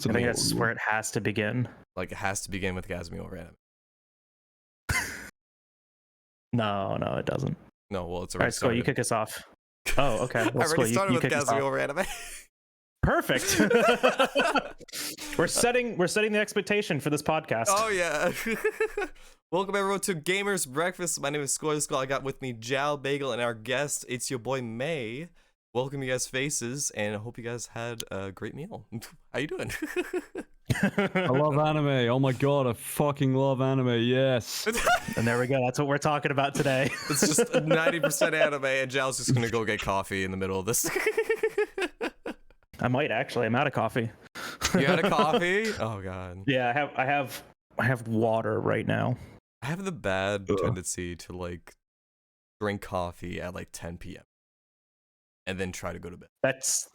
What's a I think meal? that's where it has to begin. Like it has to begin with Gazmi or anime. No, it doesn't. No, well, it's All already right, Sko, started. you kick us off. Oh, okay. Well, I already Sko, started you with kick us Gazmi off. or anime. Perfect. we're setting the expectation for this podcast. Oh yeah. Welcome everyone to GamerBreakfast. My name is SkojSkull. I got with me Jalbagel and our guest, it's your boy May. Welcome you guys faces, and I hope you guys had a great meal. How you doing? I love anime. Oh my god, I fucking love anime. Yes. And there we go. That's what we're talking about today. It's just 90% anime, and Jal's just gonna go get coffee in the middle of this. I might actually. I'm out of coffee. You had a coffee? Oh god. Yeah, I have water right now. I have the bad tendency to like drink coffee at like 10 p.m. and then try to go to bed. That's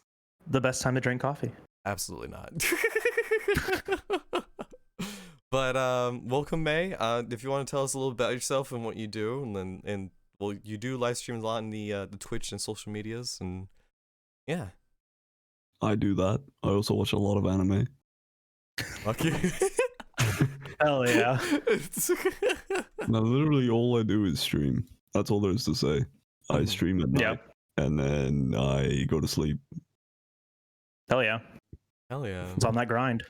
the best time to drink coffee. Absolutely not. But welcome May. If you want to tell us a little about yourself and what you do, and well, you do live streams a lot in the Twitch and social medias, and yeah. I do that. I also watch a lot of anime. Fuck you. Hell yeah. Now, literally all I do is stream. That's all there is to say. I stream at night, and then I go to sleep. Hell yeah. Hell yeah. It's on that grind.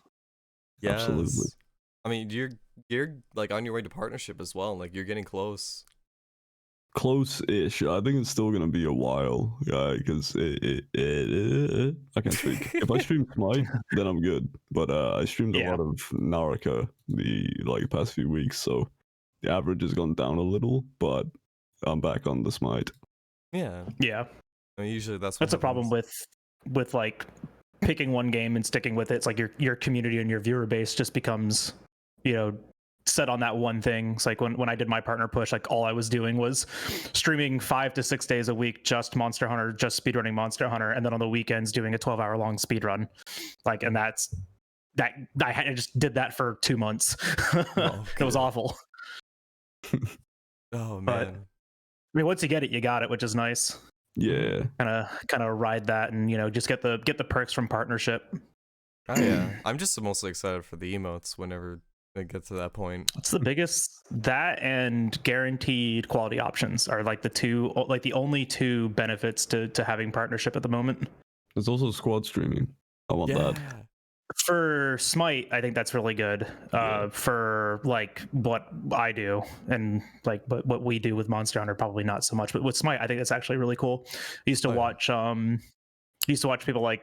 Yes. Absolutely. I mean, you're like on your way to partnership as well. Like you're getting close. Close-ish. I think it's still gonna be a while, because I can't speak. If I stream Smite, then I'm good. But I streamed a lot of Naruto the past few weeks, so the average has gone down a little. But I'm back on the Smite. Yeah. Yeah. I mean, usually that's a problem with like picking one game and sticking with it. It's like your community and your viewer base just becomes, set on that one thing. It's like when I did my partner push, like all I was doing was streaming 5 to 6 days a week, just Monster Hunter, just speedrunning Monster Hunter, and then on the weekends doing a 12-hour long speed run. Like, and I just did that for 2 months. It was awful. Oh man. But I mean, once you get it, you got it, which is nice. Yeah. Kind of ride that, and just get the perks from partnership. Oh yeah. I'm just mostly excited for the emotes whenever it gets to that point. It's the biggest. That and guaranteed quality options are like the only two benefits to having partnership at the moment. There's also squad streaming. I want that. For Smite, I think that's really good. For like what I do and like what we do with Monster Hunter, probably not so much. But with Smite, I think that's actually really cool. I used to watch people like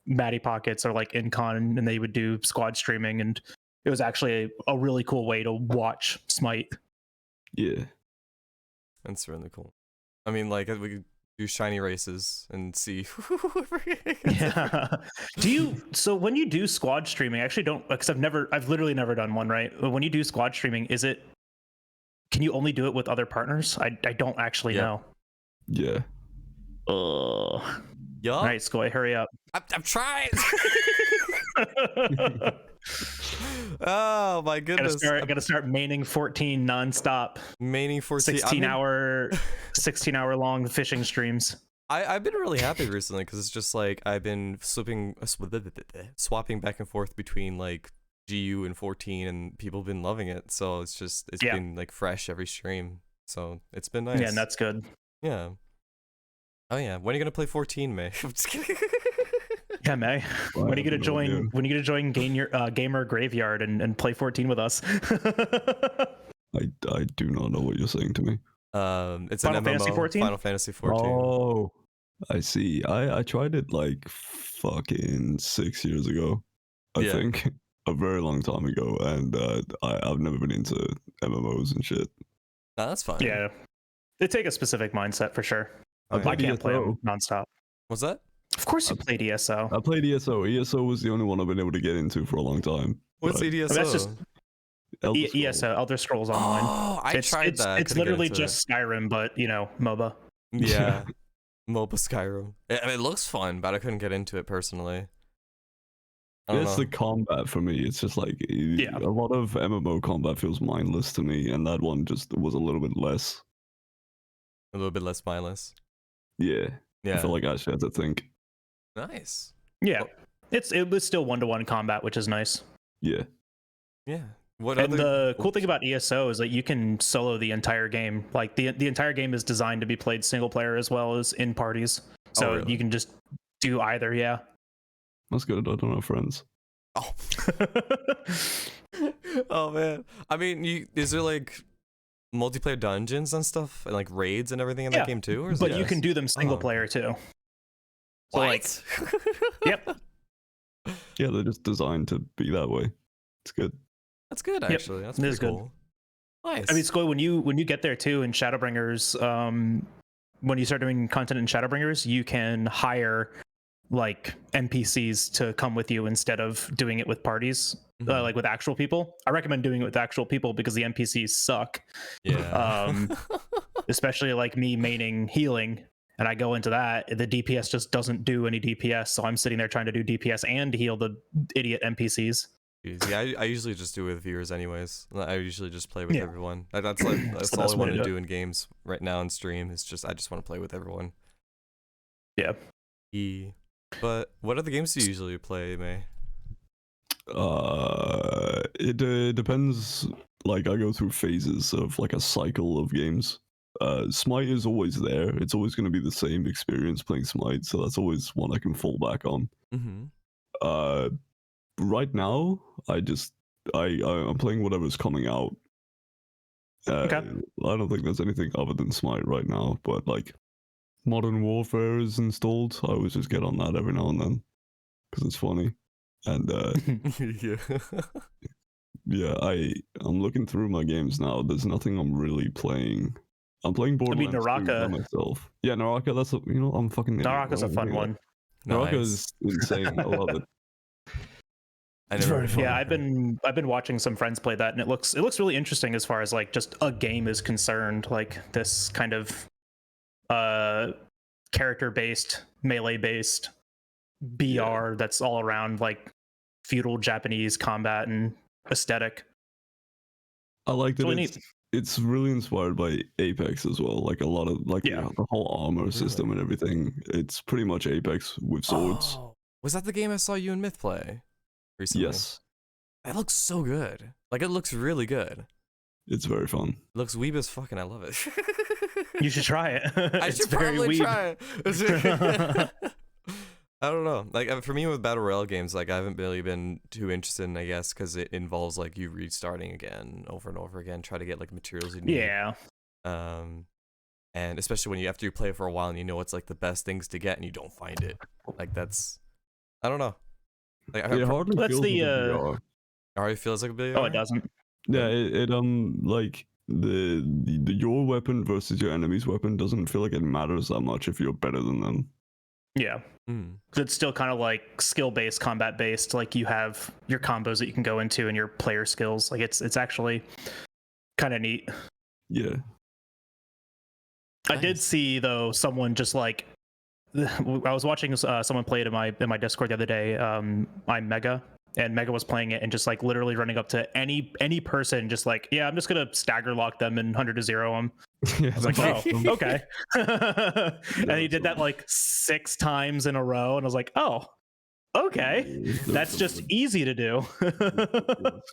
Matty Pockets or like Incon, and they would do squad streaming, and it was actually a really cool way to watch Smite. Yeah. That's really cool. I mean, like we could do shiny races and see. Yeah. So when you do squad streaming, I actually don't, because I've literally never done one, right? When you do squad streaming, can you only do it with other partners? I don't actually know. Yeah. All right, Skoy, hurry up. I'm trying. Oh my goodness. I gotta start maining 14 nonstop. Maining 14. 16 hour long fishing streams. I've been really happy recently because it's just like I've been swapping back and forth between like GU and 14, and people have been loving it. So it's been like fresh every stream. So it's been nice. Yeah, and that's good. Yeah. Oh yeah. When are you gonna play 14, May? I'm just kidding. Yeah, May. When are you gonna join? When are you gonna join Gamer Graveyard and play 14 with us? I do not know what you're saying to me. It's Final an MMO, Fantasy 14? Final Fantasy 14. Oh, I see. I tried it like fucking 6 years ago. I think a very long time ago, and I've never been into MMOs and shit. No, that's fine. Yeah, they take a specific mindset for sure. I can't play them nonstop. What's that? Of course you played ESO. I played ESO. ESO was the only one I've been able to get into for a long time. What's ESO? That's just ESO, Elder Scrolls Online. Oh, I tried that. It's literally just Skyrim, but MOBA. Yeah, MOBA Skyrim. I mean, it looks fun, but I couldn't get into it personally. It's the combat for me. It's just like a lot of MMO combat feels mindless to me, and that one just was a little bit less. A little bit less mindless. Yeah. Yeah. I feel like I actually had to think. Nice. Yeah. it was still 1-to-1 combat, which is nice. Yeah. Yeah. What And other? the cool thing about ESO is that you can solo the entire game. Like the entire game is designed to be played single player as well as in parties. So really? you can just do either. Yeah. That's good. I don't have friends. Oh. Oh man. I mean, is there like multiplayer dungeons and stuff and like raids and everything in that game too? Or is but it you can do them single Oh. player too. So what? Yep. Yeah, they're just designed to be that way. It's good. That's good Yep, actually. That's it pretty is good. cool. Nice. I mean, Skoy, when you get there too in Shadowbringers, when you start doing content in Shadowbringers, you can hire like NPCs to come with you instead of doing it with parties, like with actual people. I recommend doing it with actual people because the NPCs suck. Yeah. Especially like me maining healing, and I go into that, the DPS just doesn't do any DPS, so I'm sitting there trying to do DPS and heal the idiot NPCs. Jeez, yeah, I usually just do it with viewers anyways. I usually just play with everyone. That's all I want to do in games right now in stream. Is just I just want to play with everyone. Yeah. But what other games do you usually play, May? It depends. Like I go through phases of like a cycle of games. Smite is always there. It's always going to be the same experience playing Smite, so that's always one I can fall back on. Right now, I'm playing whatever's coming out. Okay. I don't think there's anything other than Smite right now, but like Modern Warfare is installed. I always just get on that every now and then because it's funny. And yeah, I'm looking through my games now. There's nothing I'm really playing. I'm playing Borderlands 2 by Naraka. myself. Yeah, Naraka. That's I'm fucking. Naraka's a fun one. Naraka is insane. I love it. It's very fun. Yeah, I've been watching some friends play that, and it looks really interesting as far as like just a game is concerned. Like this kind of character based, melee based BR that's all around like feudal Japanese combat and aesthetic. I like that. Really It's really inspired by Apex as well. Like a lot of like the whole armor system and everything. It's pretty much Apex with swords. Oh, was that the game I saw you and Myth play recently? Yes. That looks so good. Like it looks really good. It's very fun. It looks weeb as fuck and I love it. You should try it. I should probably try it. I don't know. Like for me with battle royale games, like I haven't really been too interested in, I guess, because it involves like you restarting again over and over again, try to get like materials you need. Yeah. And especially when after you play it for a while and you know what's like the best things to get and you don't find it. Like that's, I don't know. Like it hardly feels like a VR. Already feels like a VR? Oh, it doesn't. Yeah, it like the your weapon versus your enemy's weapon doesn't feel like it matters that much if you're better than them. Yeah. It's still kind of like skill-based, combat-based. Like you have your combos that you can go into and your player skills. Like it's actually kind of neat. Yeah. I did see though someone just like I was watching someone play it in my Discord the other day. I'm Mega, and Mega was playing it and just like literally running up to any person, just like, yeah, I'm just gonna stagger lock them and 100 to 0 them. Yeah, I was like, oh, okay. And he did that like 6 times in a row, and I was like, oh, okay, that's just easy to do.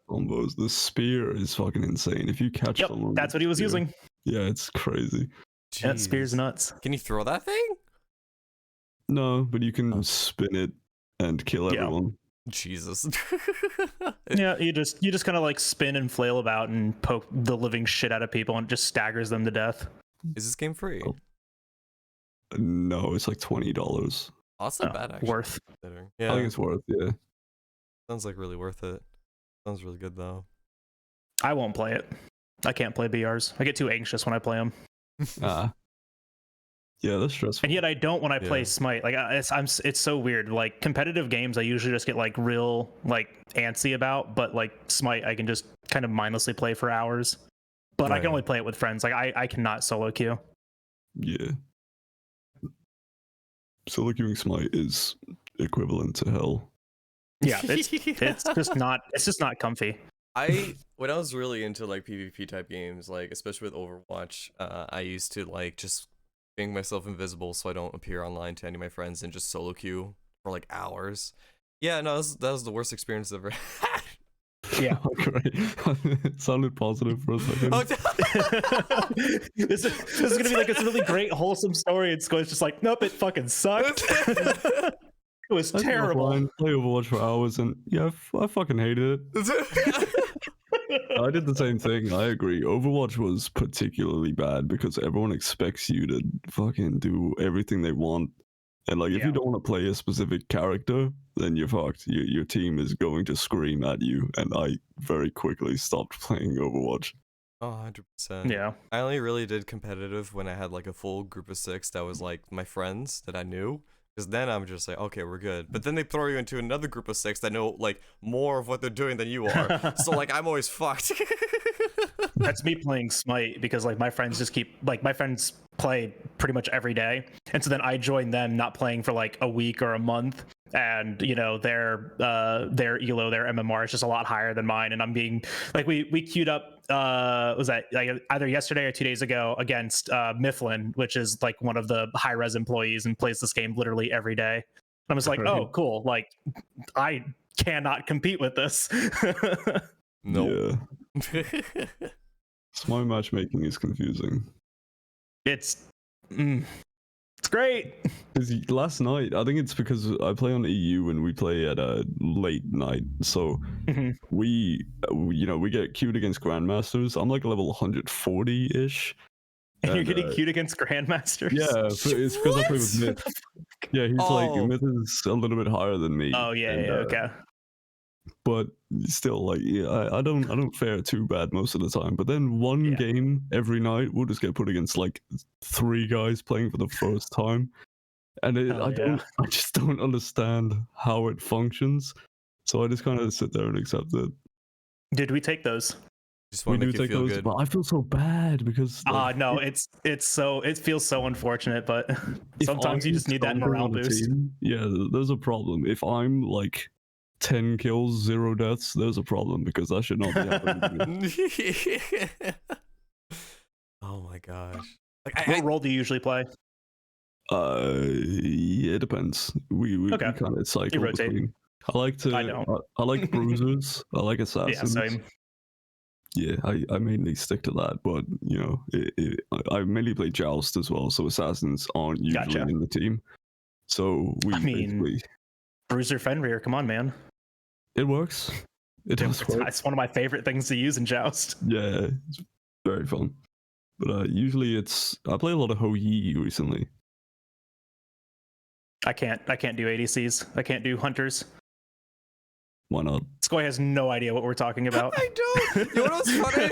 Combos. The spear is fucking insane. If you catch someone, that's what he was using. Yeah, it's crazy. That spear's nuts. Can you throw that thing? No, but you can spin it and kill everyone. Jesus. Yeah, you just kind of like spin and flail about and poke the living shit out of people, and it just staggers them to death. Is this game free? No, it's like $20. Oh, that's not bad actually. Worth. Yeah, I think it's worth. Yeah. Sounds like really worth it. Sounds really good though. I won't play it. I can't play BRs. I get too anxious when I play them. Yeah, that's stressful. And yet I don't when I play Smite. Like it's so weird. Like competitive games, I usually just get like real like antsy about, but like Smite, I can just kind of mindlessly play for hours. But I can only play it with friends. Like I cannot solo queue. Yeah. Solo queuing Smite is equivalent to hell. Yeah, it's just not comfy. When I was really into like PvP type games, like especially with Overwatch, I used to like just make myself invisible so I don't appear online to any of my friends and just solo queue for like hours. Yeah, no, that was the worst experience I've ever had. Yeah. Great. It sounded positive for a second. This is gonna be like this really great wholesome story, and Sko's just like, nope, it fucking sucked. It was terrible. Play Overwatch for hours, and yeah, I fucking hated it. I did the same thing. I agree. Overwatch was particularly bad because everyone expects you to fucking do everything they want. And like, if you don't want to play a specific character, then you're fucked. Your team is going to scream at you. And I very quickly stopped playing Overwatch. Oh, 100%. Yeah. I only really did competitive when I had like a full group of 6 that was like my friends that I knew. Because then I'm just like, okay, we're good. But then they throw you into another group of 6 that know like more of what they're doing than you are. So like, I'm always fucked. That's me playing Smite because like my friends just keep like my friends play pretty much every day, and so then I join them not playing for like a week or a month, and you know their elo, their MMR is just a lot higher than mine, and I'm being like we queued up was that like either yesterday or 2 days ago against Mifflin, which is like one of the high res employees and plays this game literally every day. And I was like, oh cool, like I cannot compete with this. No. Yeah. Smart matchmaking is confusing. It's great. Last night, I think it's because I play on EU and we play at a late night, so we get queued against grandmasters. I'm like level 140-ish. And you're getting queued against grandmasters? Yeah, it's because I play with Myth. Yeah, he's like, Myth is a little bit higher than me. Oh yeah, okay. But still, like, yeah, I don't fare too bad most of the time. But then one game every night, we'll just get put against like 3 guys playing for the first time, and I just don't understand how it functions. So I just kind of sit there and accept it. Did we take those? Just want to make you feel good. But I feel so bad because no, it feels so unfortunate, but sometimes you just need that morale boost. Yeah, there's a problem. If I'm like 10 kills, 0 deaths, there's a problem because that should not be happening. Oh my gosh. Like, what role do you usually play? Yeah, it depends. We kind of cycle. You rotate. Between. I like bruisers. I like assassins. Yeah, same. Yeah, I mainly stick to that, but you know, I mainly play Joust as well, so assassins aren't usually in the team. So basically... Bruiser Fenrir, come on, man. It works. It does work. It's one of my favorite things to use in Joust. Yeah, it's very fun. But usually I play a lot of Hou Yi recently. I can't do ADCs. I can't do hunters. Why not? Skoj has no idea what we're talking about. I don't. You know what's funny?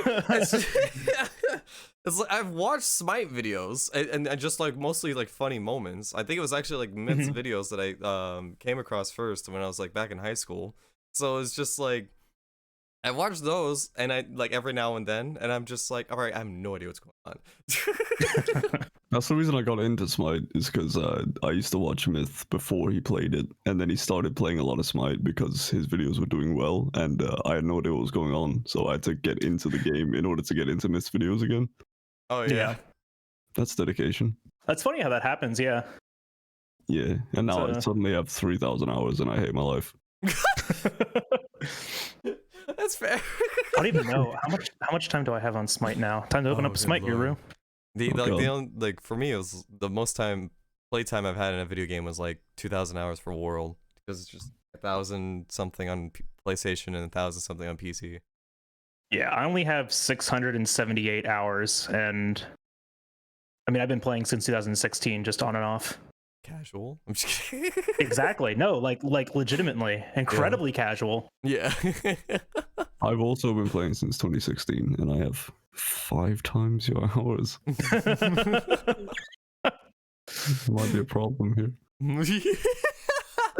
It's like I've watched Smite videos and just like mostly like funny moments. I think it was actually like Myth's videos that I came across first when I was like back in high school. So it's just like I watch those and I like every now and then, and I'm just like, all right, I have no idea what's going on. That's the reason I got into Smite, is because I used to watch Myth before he played it, and then he started playing a lot of Smite because his videos were doing well, and I had no idea what was going on, so I had to get into the game in order to get into Myth's videos again. Oh yeah. That's dedication. That's funny how that happens, yeah. Yeah, and now I suddenly have 3,000 hours and I hate my life. That's fair. I don't even know how much time do I have on Smite now. Time to open up Smite, Guru. Like for me, it was the most playtime I've had in a video game was like 2,000 hours for World, because it's just 1,000 something on PlayStation and 1,000 something on PC. Yeah, I only have 678 hours, and I mean I've been playing since 2016, just on and off. Casual. I'm just kidding. Exactly. No, like legitimately, incredibly casual. Yeah. I've also been playing since 2016, and I have 5 times your hours. Might be a problem here.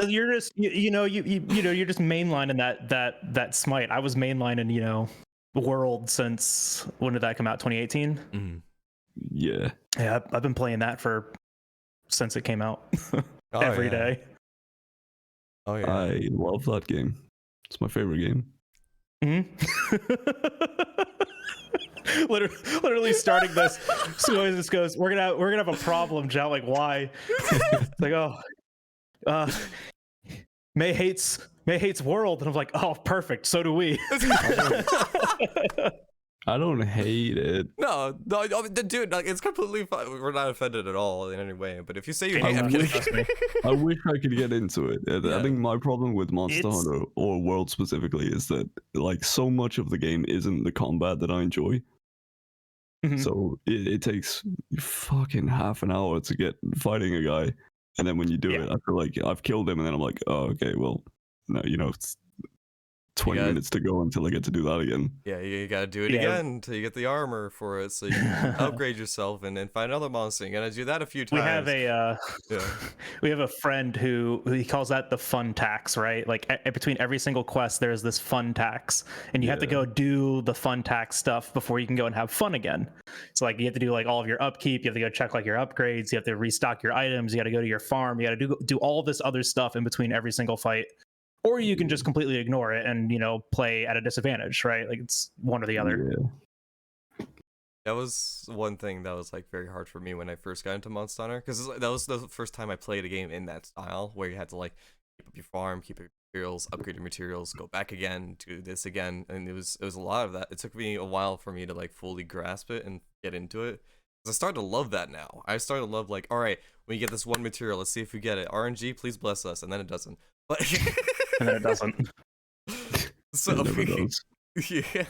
You're just you're just mainlining that Smite. I was mainlining World since, when did that come out? 2018. Yeah. Yeah, I've been playing that since it came out. Every day. Oh yeah. I love that game. It's my favorite game. Literally starting this, Skoj just goes, we're gonna have a problem, Jal. Like, why? It's like, May hates world, and I'm like, oh, perfect. So do we. I don't hate it. No, dude, like it's completely fine. We're not offended at all in any way. But if you say you hate, I I'm wish, kidding. I wish I could get into it. Yeah. I think my problem with Monster It's- Hunter or World specifically is that like so much of the game isn't the combat that I enjoy. Mhm. So it takes fucking half an hour to get fighting a guy, and then when you do Yeah. it, I feel like I've killed him, and then I'm like, oh, okay, well, no, it's 20 gotta- minutes to go until I get to do that again. Yeah, you gotta do it Yeah. again until you get the armor for it, so you can upgrade yourself and then find another monster. You gotta do that a few times. We have a Yeah. we have a friend who he calls that the fun tax, right? Like between every single quest, there's this fun tax, and you have to go do the fun tax stuff before you can go and have fun again. So like you have to do like all of your upkeep, you have to go check like your upgrades, you have to restock your items, you got to go to your farm, you got to do all this other stuff in between every single fight. Or you can just completely ignore it and play at a disadvantage, right? Like it's one or the other. Yeah. That was one thing that was like very hard for me when I first got into Monster Hunter, because that was the first time I played a game in that style where you had to like keep up your farm, keep your materials, upgrade your materials, go back again, do this again, and it was a lot of that. It took me a while for me to like fully grasp it and get into it. I started to love that now. I started to love like, all right, when you get this one material, let's see if we get it. RNG, please bless us, and then it doesn't. But And then it doesn't. So It never does. yeah.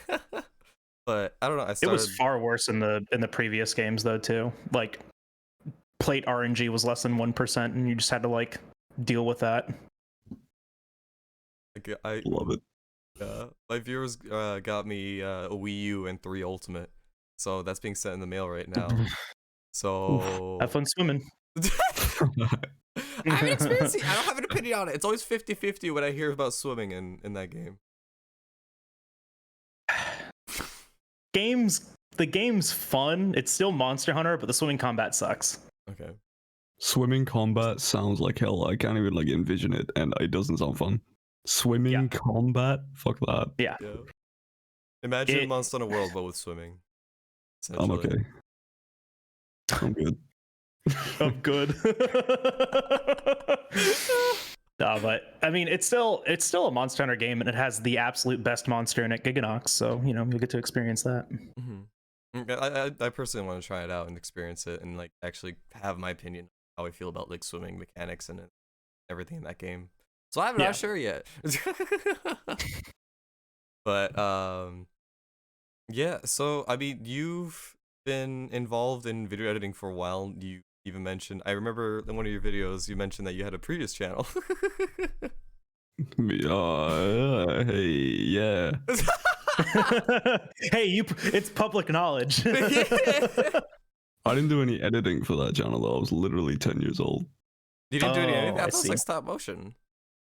But I don't know. It was far worse in the previous games though too. Like plate RNG was less than 1%, and you just had to like deal with that. Like, I Love it. my viewers got me a Wii U and 3 Ultimate, so that's being sent in the mail right now. So Have fun swimming. I haven't experienced it. I don't have an opinion on it. It's always 50-50 when I hear about swimming in that game. The game's fun. It's still Monster Hunter, but the swimming combat sucks. Okay. Swimming combat sounds like hell. I can't even like envision it, and it doesn't sound fun. Swimming combat? Fuck that. Yeah. Yeah. Imagine Monster Hunter World, but with swimming. I'm okay. I'm good. I'm good. No, but I mean, it's still a Monster Hunter game, and it has the absolute best monster in it, Giganox. So you'll get to experience that. Mm-hmm. I personally want to try it out and experience it, and like actually have my opinion how I feel about like swimming mechanics and everything in that game. So I'm not sure yet. But yeah. So I mean, you've been involved in video editing for a while. You even mentioned, I remember in one of your videos you mentioned that you had a previous channel. Hey, yeah. Hey, it's public knowledge. I didn't do any editing for that channel though. I was literally 10 years old. You didn't do any editing? I I thought it was see. like stop motion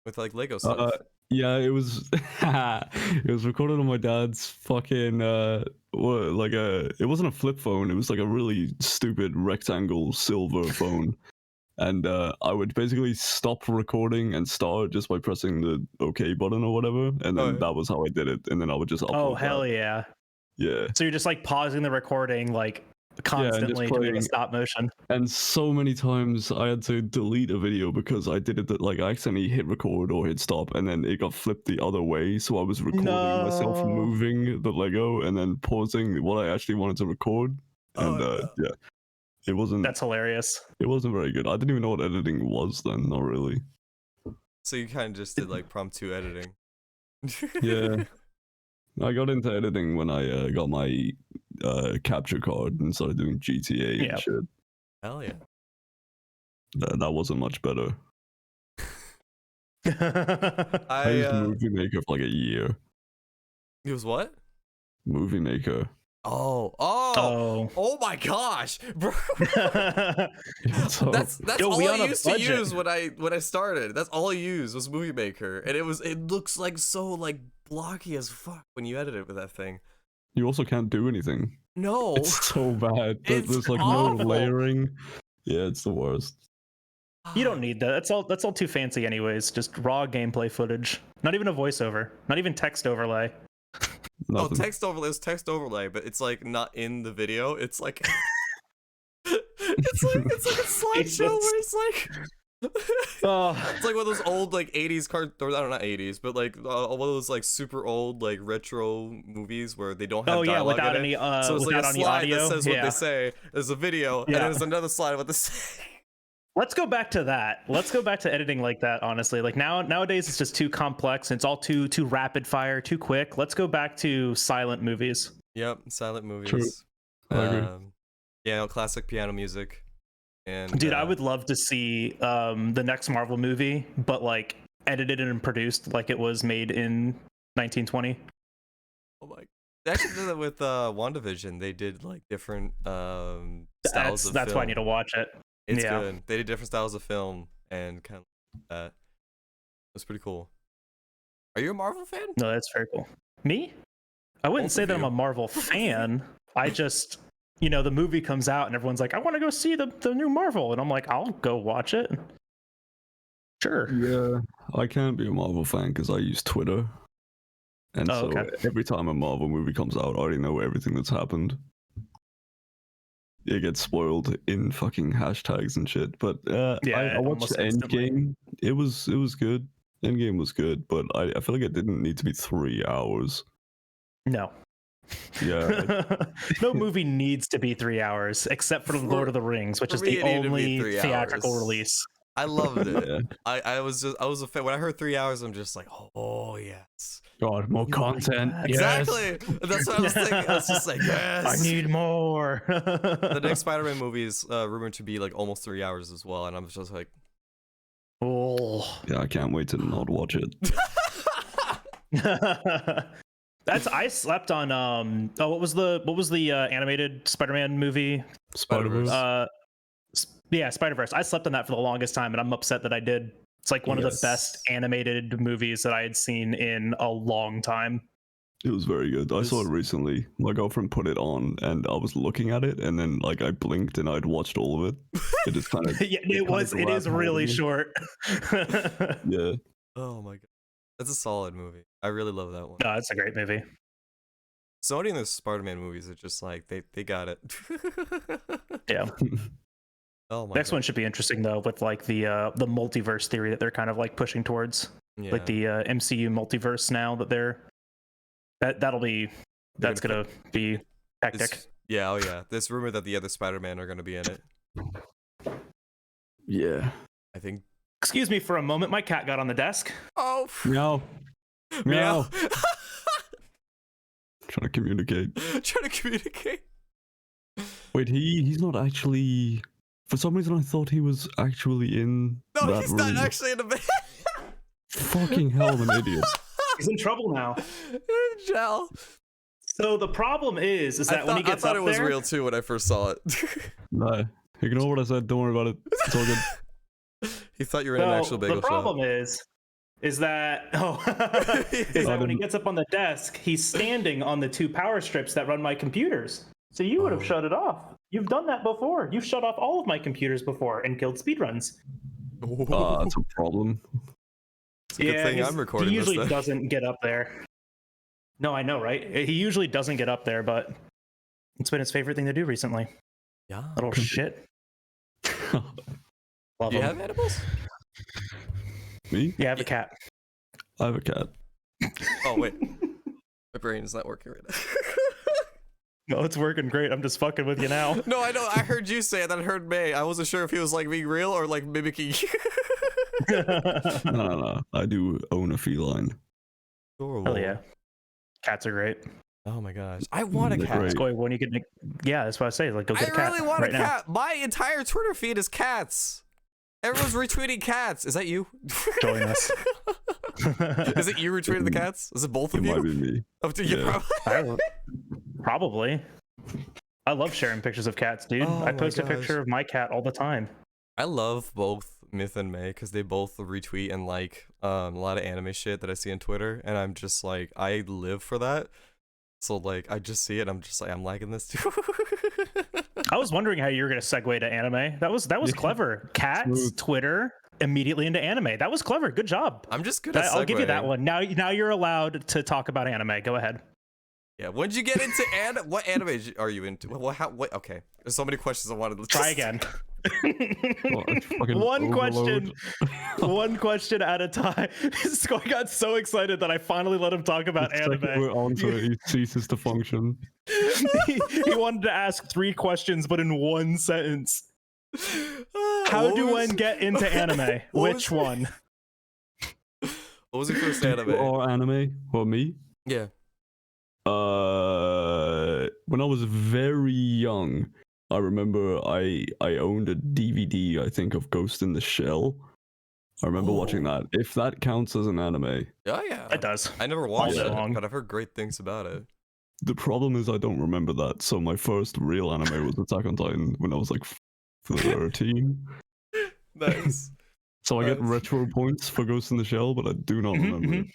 with like Lego stuff. Yeah, it was it was recorded on my dad's fucking it wasn't a flip phone, it was like a really stupid rectangle silver phone. And I would basically stop recording and start just by pressing the OK button or whatever, and then that was how I did it. And then I would just upload Oh hell that. yeah. Yeah. So you're just like pausing the recording like constantly to make a stop motion. And so many times I had to delete a video because I did it that like I accidentally hit record or hit stop, and then it got flipped the other way. So I was recording myself moving the Lego and then pausing what I actually wanted to record. And yeah, it wasn't. That's hilarious. It wasn't very good. I didn't even know what editing was then. Not really. So you kind of just did like impromptu editing. Yeah. I got into editing when I got my capture card and started doing GTA and shit. Hell yeah. That wasn't much better. I used Movie Maker for like a year. It was what? Movie Maker. Oh my gosh, bro. That's all I used to use when I started. That's all I used was Movie Maker, and it looks like so like blocky as fuck when you edit it with that thing. You also can't do anything. No, it's so bad. There's like awful. No layering. Yeah, it's the worst. You don't need that. That's all too fancy anyways. Just raw gameplay footage. Not even a voiceover. Not even text overlay. Nothing. Oh, text overlay is text overlay, but it's like not in the video. It's like it's like a slideshow where it's like It's like one of those old like 80s or I don't know, not 80s, but like one of those like super old like retro movies where they don't have dialogue without in it. any So it's like a slide audio that says what they say. There's a video, and then there's another slide of what they say. Let's go back to that. Let's go back to editing like that, honestly. Like nowadays it's just too complex and it's all too rapid fire, too quick. Let's go back to silent movies. Yep, silent movies. True. I agree. Yeah, classic piano music. And dude, I would love to see the next Marvel movie, but like edited and produced like it was made in 1920. Oh my! They actually did that with WandaVision. They did like different styles of That's film. why I need to watch it. It's good. They did different styles of film and kind of that. It's pretty cool. Are you a Marvel fan? No, that's very cool. Me? I wouldn't say that I'm a Marvel fan. I just, the movie comes out and everyone's like, I want to go see the new Marvel. And I'm like, I'll go watch it. Sure. Yeah, I can't be a Marvel fan because I use Twitter. And every time a Marvel movie comes out, I already know everything that's happened. It gets spoiled in fucking hashtags and shit. But I watched Endgame. It was good. Endgame was good, but I feel like it didn't need to be 3 hours. No. Yeah. No movie needs to be 3 hours, except for Lord of the Rings, which is the only theatrical release. I loved it. Yeah. I was a fan. When I heard 3 hours, I'm just like, oh yes. God, more content. Exactly. That's what I was thinking. I was just like, yes. I need more. The next Spider-Man movie is rumored to be like almost 3 hours as well, and I'm just like, oh. Yeah, I can't wait to not watch it. I slept on what was the animated Spider-Man movie? Spider-Verse. Yeah, Spider-Verse. I slept on that for the longest time, and I'm upset that I did. It's like one of the best animated movies that I had seen in a long time. It was very good. I saw it recently. My girlfriend put it on, and I was looking at it, and then like I blinked, and I'd watched all of it. It just kind of it is really short. Yeah. Oh my god, that's a solid movie. I really love that one. No, it's a great movie. Sony and the Spider-Man movies are just like they got it. Yeah. Oh my Next one should be interesting though, with like the multiverse theory that they're kind of like pushing towards, like the MCU multiverse now that that's gonna be hectic. Oh yeah. There's rumor that the other Spider-Man are gonna be in it. Yeah. I think. Excuse me for a moment. My cat got on the desk. Oh. Meow. Meow. Meow. Trying to communicate. Wait, he's not actually. For some reason, I thought he was actually in. No, he's not actually in the bed. Fucking hell, I'm an idiot. He's in trouble now. Jal. So the problem is that when he gets up there, I thought it was real too when I first saw it. No, ignore what I said. Don't worry about it. It's all good. He thought you were in an actual bagel shop. The problem is that when he gets up on the desk, he's standing on the 2 power strips that run my computers. So you would have shut it off. You've done that before. You've shut off all of my computers before and killed speedruns. That's a problem. It's a good thing I'm recording He usually this, doesn't get up there. No, I know, right? He usually doesn't get up there, but it's been his favorite thing to do recently. Yeah. Little shit. Do you have animals? Me? Yeah, I have a cat. I have a cat. Oh, wait. My brain is not working right now. No, it's working great. I'm just fucking with you now. No, I know. I heard you say it, then I heard May. I wasn't sure if he was like being real or like mimicking you. No. I do own a feline. Hell yeah. Cats are great. Oh my gosh. I want a cat. When you get yeah, that's what I say. Like, go get a cat. I really want a cat. My entire Twitter feed is cats. Everyone's retweeting cats. Is that you? Join us. Is it you retweeting the cats? Is it both of you? It might be me. Oh, yeah. Probably. I love sharing pictures of cats, dude. I post a picture of my cat all the time. I love both Myth and May because they both retweet and like a lot of anime shit that I see on Twitter, and I'm just like, I live for that. So like, I just see it, I'm just like, I'm liking this too. I was wondering how you were gonna segue to anime. That was clever. Cats, Twitter, immediately into anime. That was clever. Good job. I'm just good at segueing. I'll give you that one. Now you're allowed to talk about anime. Go ahead. Yeah. When'd you get into what anime are you into? What? Okay. There's so many questions I wanted to try again. Oh, it's fucking One overload. one question at a time. Skoj got so excited that I finally let him talk about The second anime. we're onto it, he ceases to function. He wanted to ask 3 questions, but in one sentence. How do one get into anime? Which one? What was your first anime? Or anime? Or me? Yeah. When I was very young, I remember I owned a DVD, I think, of Ghost in the Shell. I remember watching that. If that counts as an anime. Oh yeah. It does. I never watched it, Long. but I've heard great things about it. The problem is I don't remember that. So my first real anime was Attack on Titan when I was like 13. Nice. So I get retro points for Ghost in the Shell, but I do not remember it.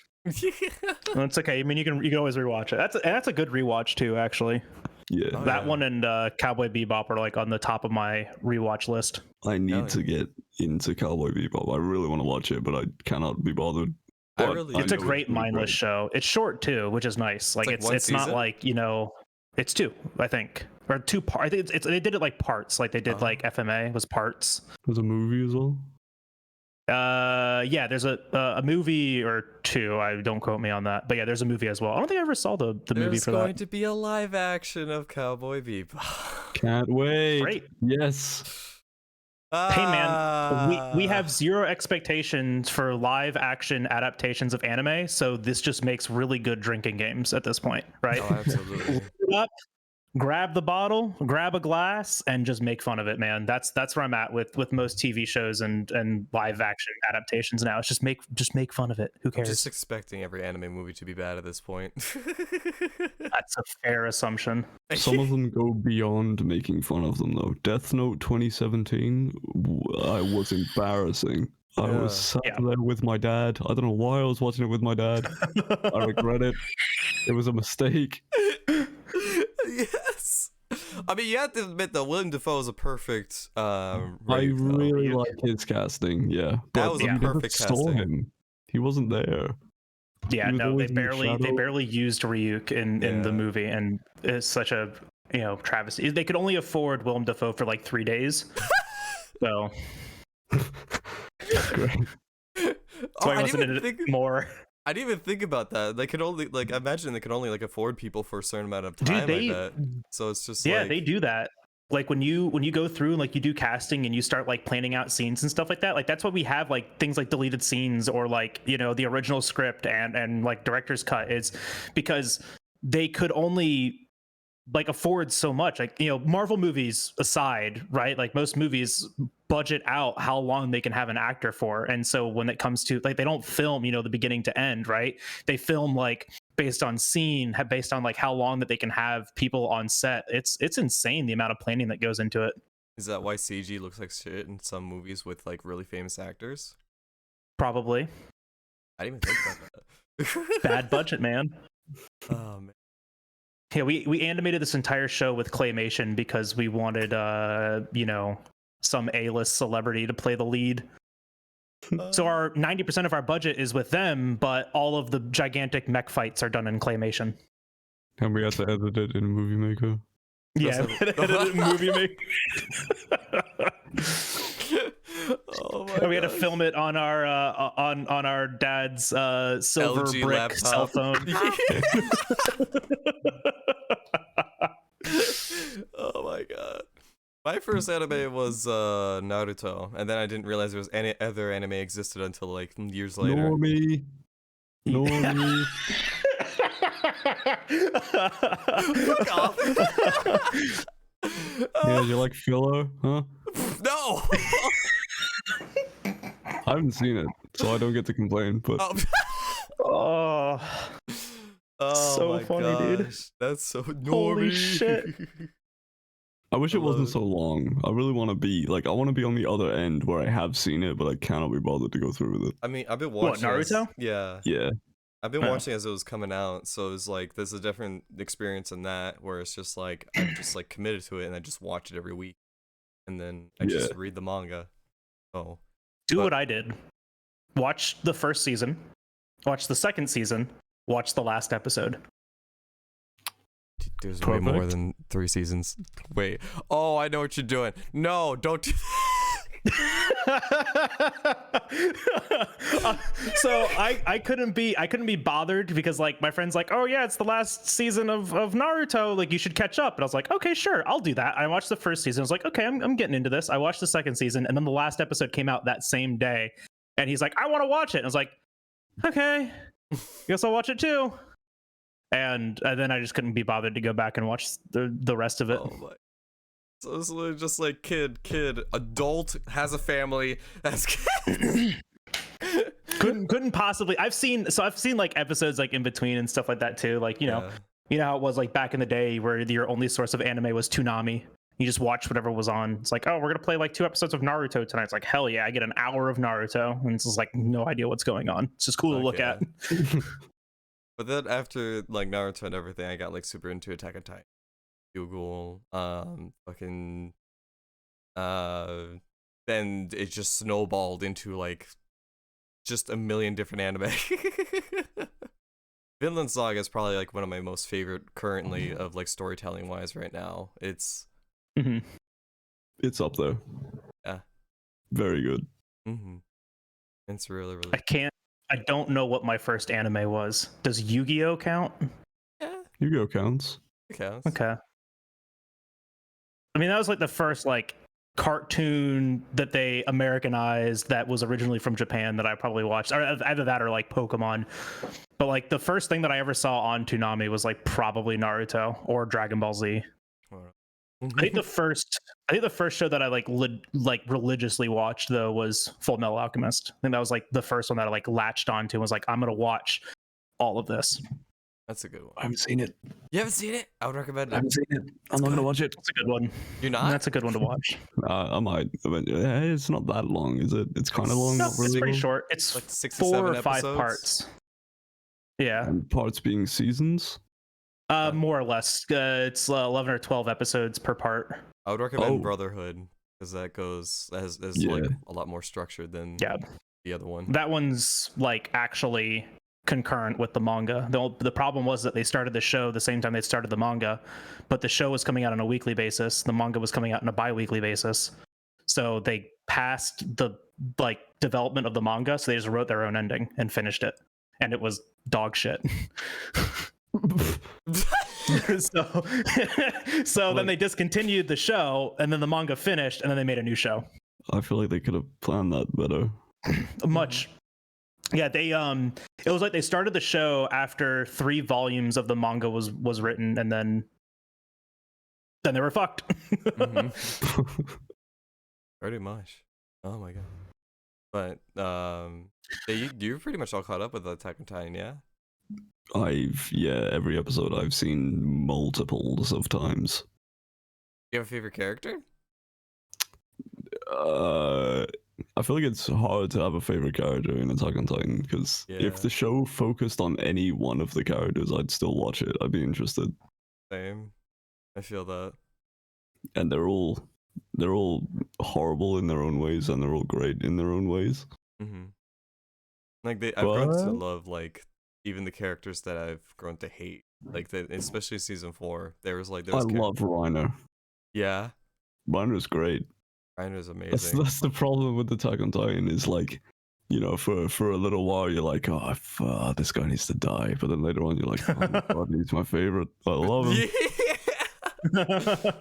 Well, it's okay. I mean, you can always rewatch it. That's a good rewatch too, actually. Yeah. Oh, That yeah. one and Cowboy Bebop are like on the top of my rewatch list. I need yeah. to get into Cowboy Bebop. I really want to watch it, but I cannot be bothered. I But really- It's a know great really mindless great. show. It's short too, which is nice. Like like it's one it's not season? like, you know, it's 2, I think, or 2 parts. I think it's they did it like parts. Like they did like FMA was parts. There's a movie as well. Yeah, there's a movie or 2. I don't quote me on that, but yeah, there's a movie as well. I don't think I ever saw the movie There's for going that. to be a live action of Cowboy Bebop. Can't wait. Great. Yes. Hey man, we Ah. have 0 expectations for live action adaptations of anime, so this just makes really good drinking games at this point, right? Oh, absolutely. Load it up, grab the bottle, grab a glass, and just make fun of it, man. That's where I'm at with most TV shows and live action adaptations now. It's just make fun of it. Who I'm cares? just expecting every anime movie to be bad at this point. That's a fair assumption. Some of them go beyond making fun of them, though. Death Note 2017, I was embarrassing. I was sat there with my dad. I don't know why I was watching it with my dad. I regret it. It was a mistake. Yes. I mean, you have to admit that Willem Dafoe is a perfect. I really like his casting. Yeah, That was a you never perfect saw casting. him. He wasn't there. Yeah, He was no, they always in the shadow. barely used Ryuk in the Yeah. movie, and it's such a travesty. They could only afford Willem Dafoe for like 3 days, so Great. that's why he wasn't in it more. I didn't even think about that. They could only I imagine they could only afford people for a certain amount of time. Dude, I bet. So it's just they do that. Like when you go through and like you do casting and you start like planning out scenes and stuff like that. Like that's why we have like things like deleted scenes or like the original script and like director's cut, is because they could only like afford so much. Like Marvel movies aside, right? Like most movies budget out how long they can have an actor for, and so when it comes to like they don't film the beginning to end, right? They film like based on scene, based on like how long that they can have people on set. It's insane the amount of planning that goes into it. Is that why CG looks like shit in some movies with like really famous actors? Probably. I didn't even think about that. Bad budget, man. Oh man. Yeah, we animated this entire show with claymation because we wanted some A-list celebrity to play the lead. So our 90% of our budget is with them, but all of the gigantic mech fights are done in claymation. And we had to edit it in Movie Maker. Yeah, edited movie make. Oh my And we had to gosh. film it on our on our dad's silver LG brick laptop. cell phone. Oh my god. My first anime was Naruto, and then I didn't realize there was any other anime existed until like years later. Normie. Normie. Fuck off. Yeah, you like filler, huh? No. I haven't seen it, so I don't get to complain, but Oh. Oh, Oh So my funny, dude. gosh. That's so Holy normie. shit. I wish it I love wasn't it. so long. I really want to be, I want to be on the other end where I have seen it, but I cannot be bothered to go through with it. I mean, I've been What, watching Naruto? Yeah. Yeah. I've been Oh. watching as it was coming out, so it's like there's a different experience in that where it's just like I'm just like committed to it and I just watch it every week, and then I just read the manga. Oh, Do But- what I did. Watch the first season, watch the second season, watch the last episode. There's way more than 3 seasons. Wait. Oh, I know what you're doing. No, don't do So I couldn't be bothered because like my friend's like, oh yeah, it's the last season of Naruto, like you should catch up. And I was like, okay, sure, I'll do that. I watched the first season. I was like, okay, I'm getting into this. I watched the second season, and then the last episode came out that same day, and he's like, I want to watch it. And I was like, okay, guess I'll watch it too. And then I just couldn't be bothered to go back and watch the rest of it. Oh my. So it's literally just like kid, adult, has a family, has kids. couldn't possibly. I've seen like episodes like in between and stuff like that too. Like, you know how it was like back in the day where your only source of anime was Toonami. You just watch whatever was on. It's like, oh, we're gonna play like 2 episodes of Naruto tonight. It's like, hell yeah, I get an hour of Naruto, and it's just like no idea what's going on. It's just cool to look at. But then after like Naruto and everything, I got like super into Attack on Titan, Google, fucking, then it just snowballed into like just a million different anime. Vinland Saga is probably like one of my most favorite currently of like storytelling wise right now. It's it's up there. Yeah, very good. It's really I don't know what my first anime was. Does Yu-Gi-Oh count? Yeah, Yu-Gi-Oh counts. It counts. Okay. I mean, that was like the first like cartoon that they Americanized that was originally from Japan that I probably watched. Or either that or like Pokemon. But like the first thing that I ever saw on Toonami was like probably Naruto or Dragon Ball Z. I think the first show that I like religiously watched though was Full Metal Alchemist. I think that was like the first one that I like latched onto and was like, I'm gonna watch all of this. That's a good one. I haven't seen it. You haven't seen it? I would recommend it. I haven't seen it. I'm not gonna watch it. It's a good one. You're not? That's a good one to watch. I might. It's not that long, is it? It's kind of long. No, not really it's pretty long. short. It's like 6 to 4 7 or 5 episodes? parts. Yeah. And parts being seasons. More or less. It's 11 or 12 episodes per part. I would recommend Brotherhood because that has like a lot more structured than the other one. That one's like actually concurrent with the manga. The problem was that they started the show the same time they started the manga, but the show was coming out on a weekly basis. The manga was coming out on a bi-weekly basis. So they passed the like development of the manga, so they just wrote their own ending and finished it. And it was dog shit. so then they discontinued the show, and then the manga finished, and then they made a new show. I feel like they could have planned that better. Much. Yeah, they it was like they started the show after 3 volumes of the manga was written, and then they were fucked. Pretty much. Oh my god. But you're pretty much all caught up with Attack on Titan, yeah? Every episode I've seen multiples of times. You have a favorite character? I feel like it's hard to have a favorite character in Attack on Titan because if the show focused on any one of the characters, I'd still watch it. I'd be interested. Same. I feel that. And they're all horrible in their own ways, and they're all great in their own ways. Like I've grown to love like even the characters that I've grown to hate. Like especially season 4, I love Reiner. Yeah, Reiner's great. Reiner's amazing. That's the problem with Attack on Titan is like, you know, for a little while you're like, oh, this guy needs to die, but then later on you're like, oh my god, he's my favorite. I love him.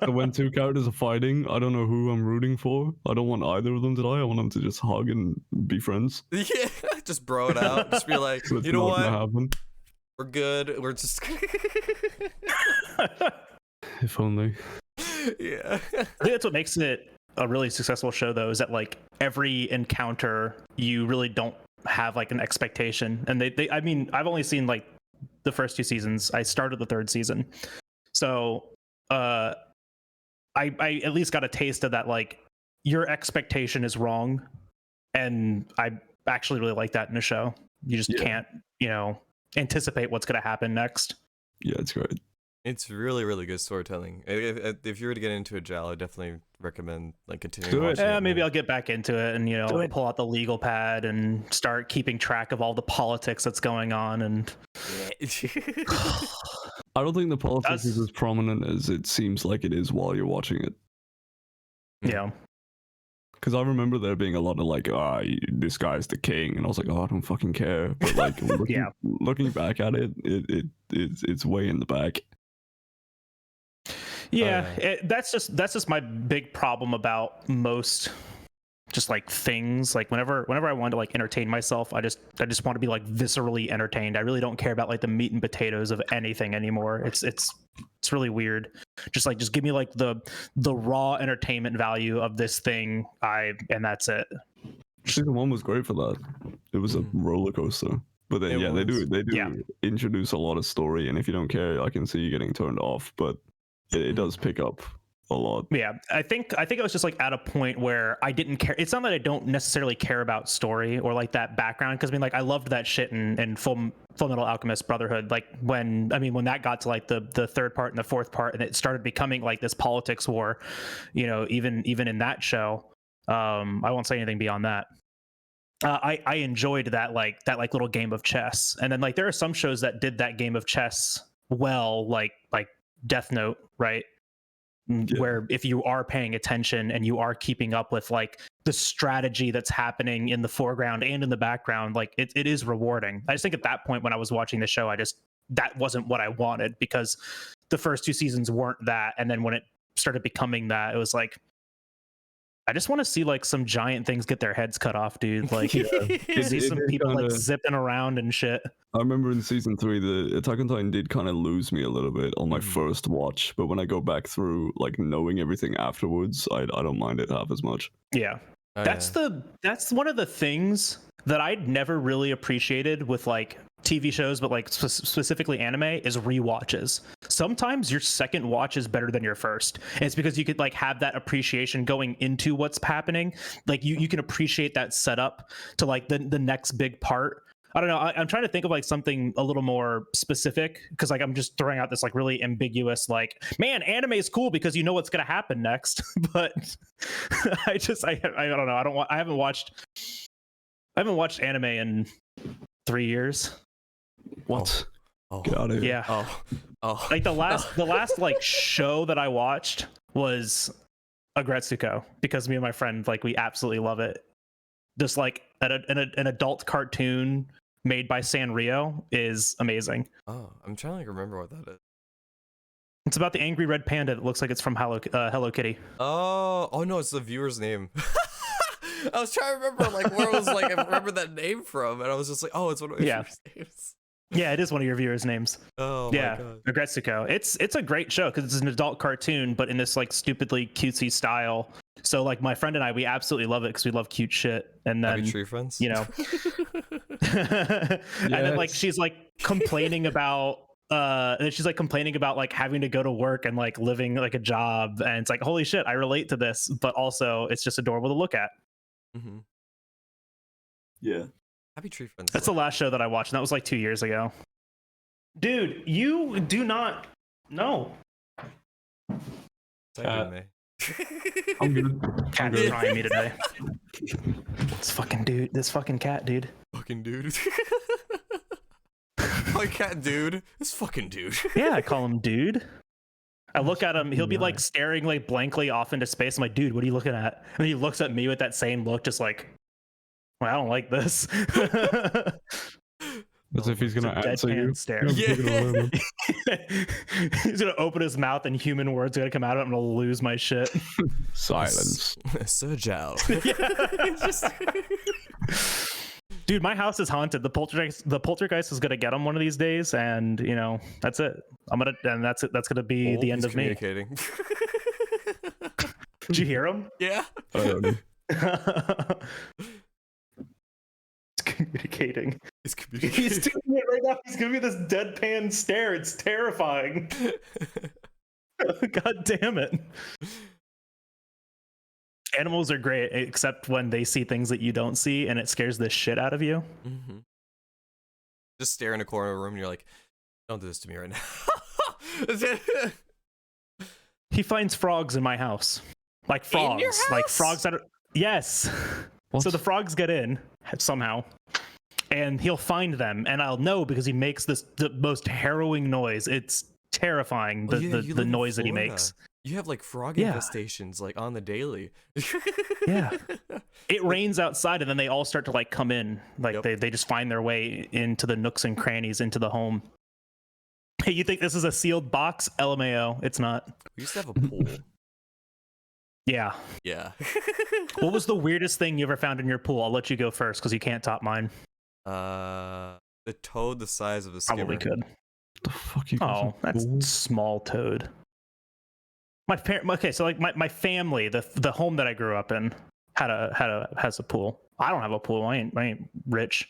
And when 2 characters are fighting, I don't know who I'm rooting for. I don't want either of them to die. I want them to just hug and be friends. Yeah, just bro it out. Just be like, so you know what? We're good. We're just. If only. Yeah. I think that's what makes it a really successful show, though, is that like every encounter, you really don't have like an expectation. And I mean, I've only seen like the first 2 seasons. I started the 3rd season, so. I at least got a taste of that, like your expectation is wrong, and I actually really like that in a show. You just can't, anticipate what's going to happen next. Yeah, it's great. It's really, really good storytelling. If you were to get into a Jal, I definitely recommend like continuing watching it. Maybe I'll get back into it and pull out the legal pad and start keeping track of all the politics that's going on and I don't think the politics is That's- as prominent as it seems like it is while you're watching it. Yeah. Because I remember there being a lot of like, this guy's the king, and I was like, oh, I don't fucking care. But like, looking back at it, it's way in the back. Yeah, that's just my big problem about most just like things. Like whenever I want to like entertain myself, I just want to be like viscerally entertained. I really don't care about like the meat and potatoes of anything anymore. It's really weird. Just give me like the raw entertainment value of this thing. And that's it. Season 1 was great for that. It was a roller coaster. But then they do introduce a lot of story, and if you don't care, I can see you getting turned off. But it does pick up a lot. Yeah, I think I was just like at a point where I didn't care. It's not that I don't necessarily care about story or like that background, because I mean, like I loved that shit in Full Metal Alchemist Brotherhood. Like when that got to like the third part and the fourth part, and it started becoming like this politics war, you know, even in that show. I won't say anything beyond that. I enjoyed that little game of chess, and then like there are some shows that did that game of chess well, like Death Note, right? Yeah. Where if you are paying attention and you are keeping up with like the strategy that's happening in the foreground and in the background, like it is rewarding. I just think at that point when I was watching the show, that wasn't what I wanted, because the first 2 seasons weren't that, and then when it started becoming that, it was like, I just want to see like some giant things get their heads cut off, dude. Like, see some people like zipping around and shit. I remember in season 3, the Attack on Titan did kind of lose me a little bit on my first watch, but when I go back through, like knowing everything afterwards, I don't mind it half as much. Yeah, that's one of the things that I'd never really appreciated with like TV shows, but like specifically anime, is rewatches. Sometimes your second watch is better than your first, and it's because you could like have that appreciation going into what's happening. Like you can appreciate that setup to like the next big part. I don't know. I'm trying to think of like something a little more specific, because like I'm just throwing out this like really ambiguous like, man, anime is cool because you know what's gonna happen next. But I don't know. I haven't watched anime in 3 years. What? Oh. Get out of here. Yeah. Oh. Like the last like show that I watched was Aggretsuko, because me and my friend, like, we absolutely love it. Just like an adult cartoon made by Sanrio is amazing. Oh, I'm trying to like remember what that is. It's about the angry red panda that looks like it's from Hello Kitty. Oh no, it's the viewer's name. I was trying to remember like where it was like I remember that name from, and I was just like, oh, it's one of my viewers' names. Yeah, it is one of your viewers' names. Oh yeah, my god. Aggretsuko. It's a great show because it's an adult cartoon, but in this like stupidly cutesy style. So like my friend and I, we absolutely love it because we love cute shit. And then Happy tree friends, you know, and then like she's like complaining about like having to go to work and like living like a job, and it's like, holy shit, I relate to this, but also it's just adorable to look at. Mm-hmm. Yeah. Happy tree friends. That's the last show that I watched, and that was like 2 years ago. Dude, you do not know. I'm good. Cat's trying me today. This fucking cat, dude. Fucking dude. My cat, dude. This fucking dude. Yeah, I call him dude. I look at him, he'll be like staring like blankly off into space. I'm like, dude, what are you looking at? And he looks at me with that same look, just like, well, I don't like this. As if he's gonna answer you. Stare. Yeah. He's gonna open his mouth and human words are gonna come out of it. I'm gonna lose my shit. Silence. Sir Jal. Dude, my house is haunted. The poltergeist is gonna get him one of these days, and you know, that's it. That's it. That's gonna be the end of me. Communicating. Did you hear him? Yeah. Communicating. He's communicating. He's doing it right now. He's giving me this deadpan stare. It's terrifying. God damn it. Animals are great, except when they see things that you don't see, and it scares the shit out of you. Mm-hmm. Just stare in a corner of a room, and you're like, "Don't do this to me right now." He finds frogs in my house, like frogs, in your house? like frogs that are yes. What? So the frogs get in somehow, and he'll find them, and I'll know because he makes the most harrowing noise. It's terrifying, the noise that he makes. You have like frog infestations like on the daily. Yeah. It rains outside and then they all start to like come in. Like they just find their way into the nooks and crannies into the home. Hey, you think this is a sealed box? LMAO, it's not. We used to have a pool. Yeah. Yeah. What was the weirdest thing you ever found in your pool? I'll let you go first because you can't top mine. The toad the size of a skimmer. Probably could. The fuck you? Oh, that's small toad. Okay, so like my family, the home that I grew up in has a pool. I don't have a pool. I ain't rich.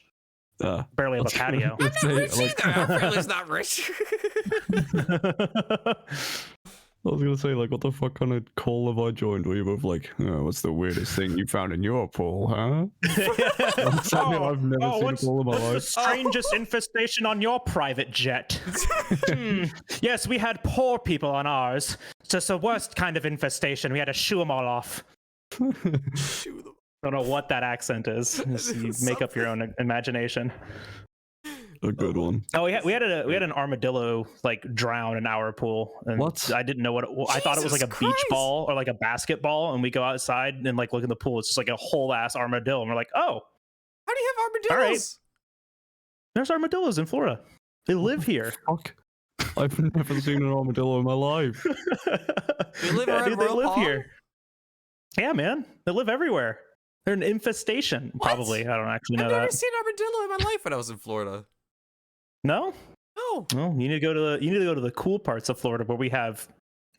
Barely have a patio. I'm not rich either. Our family's not rich. I was gonna say, like, what the fuck kind of call have I joined where you're both like, oh, what's the weirdest thing you found in your pool, huh? I've never seen a pool in my life. What's the strangest infestation on your private jet? Yes, we had poor people on ours. It's just the worst kind of infestation. We had to shoo them all off. Shoo them. I don't know what that accent is. You make up your own imagination. A good one. Oh, we had an armadillo like drown in our pool, and what? I didn't know what I thought it was like a beach ball or like a basketball, and we go outside and like look in the pool. It's just like a whole ass armadillo, and we're like, oh, how do you have armadillos? All right. There's armadillos in Florida. They live here. Fuck. I've never seen an armadillo in my life. They live around Royal Palm? Here. Yeah, man, they live everywhere. They're an infestation, probably. I don't actually know I've that. never seen armadillo in my life when I was in Florida. No? No. Well, you need to go to the cool parts of Florida where we have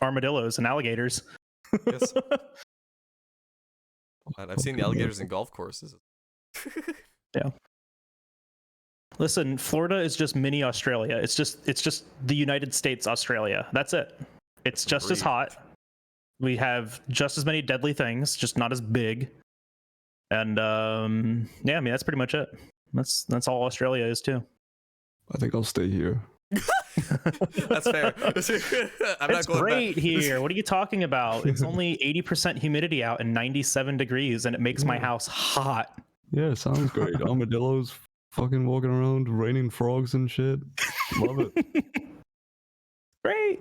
armadillos and alligators. Yes. I've seen the alligators in golf courses. Yeah. Listen, Florida is just mini Australia. It's just the United States Australia. That's it. It's just as hot. We have just as many deadly things, just not as big. And yeah, I mean that's pretty much it. That's all Australia is too. I think I'll stay here. That's fair. It's great here. What are you talking about? It's only 80% humidity out and 97 degrees, and it makes my house hot. Yeah, sounds great. Armadillos fucking walking around, raining frogs and shit. Love it. Great.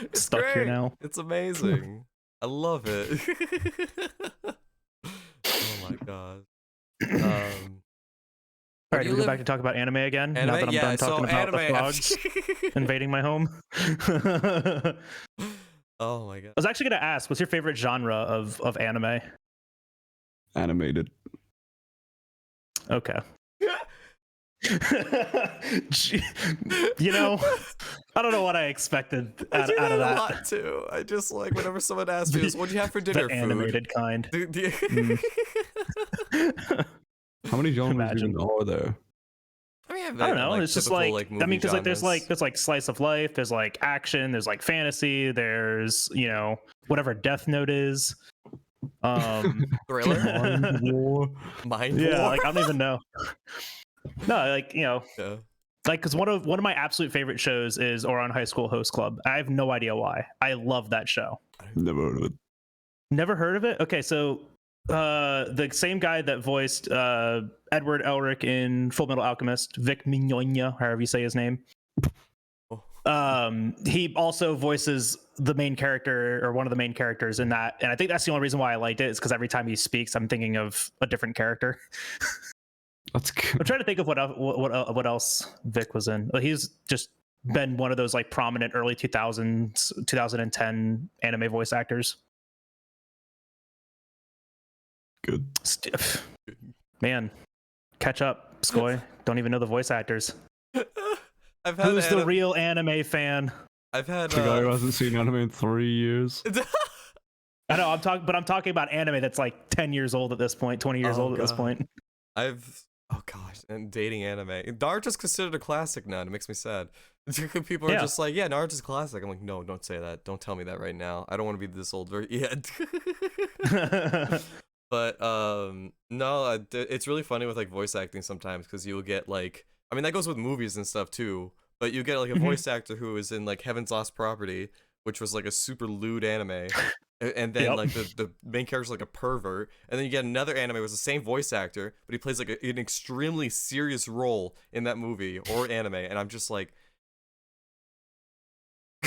It's Stuck great. Here now. It's amazing. I love it. Oh my god. All right, do we go back to talk about anime again? Now that I'm done talking about the frogs invading my home. Oh my god. I was actually going to ask, what's your favorite genre of anime? Animated. Okay. You know, I don't know what I expected out of that. A lot too. I just like whenever someone asks me, "What do you have for dinner?" The animated food? kind. How many genres even are there? I mean, I don't know. Like, it's just like I mean, because like there's genres. slice of life, there's like action, there's like fantasy, there's whatever Death Note is. Thriller, Mind yeah, War? like I don't even know. No, like Yeah. like because one of my absolute favorite shows is Ouran High School Host Club. I have no idea why. I love that show. Never heard of it. Never heard of it? Okay, so the same guy that voiced Edward Elric in Full Metal Alchemist, Vic Mignogna, however you say his name. He also voices the main character or one of the main characters in that, and I think that's the only reason why I liked it is because every time he speaks, I'm thinking of a different character. That's good. I'm trying to think of what else Vic was in. He's just been one of those like prominent early 2000s, 2010 anime voice actors. Good. Man, catch up, Skoy. Don't even know the voice actors. Who's the real anime fan? I've had The guy who hasn't seen anime in 3 years. I know I'm talking about anime that's like 10 years old at this point, 20 years old at this point. Oh gosh, and dating anime. Naruto's considered a classic now, and it makes me sad. People are just like, yeah, Naruto's a classic. I'm like, no, don't say that. Don't tell me that right now. I don't want to be this old yet. But no, it's really funny with like voice acting sometimes because you'll get like, I mean that goes with movies and stuff too. But you get like a voice actor who is in like Heaven's Lost Property, which was like a super lewd anime, And then like the main character's like a pervert, and then you get another anime with the same voice actor, but he plays like an extremely serious role in that movie or anime, and I'm just like,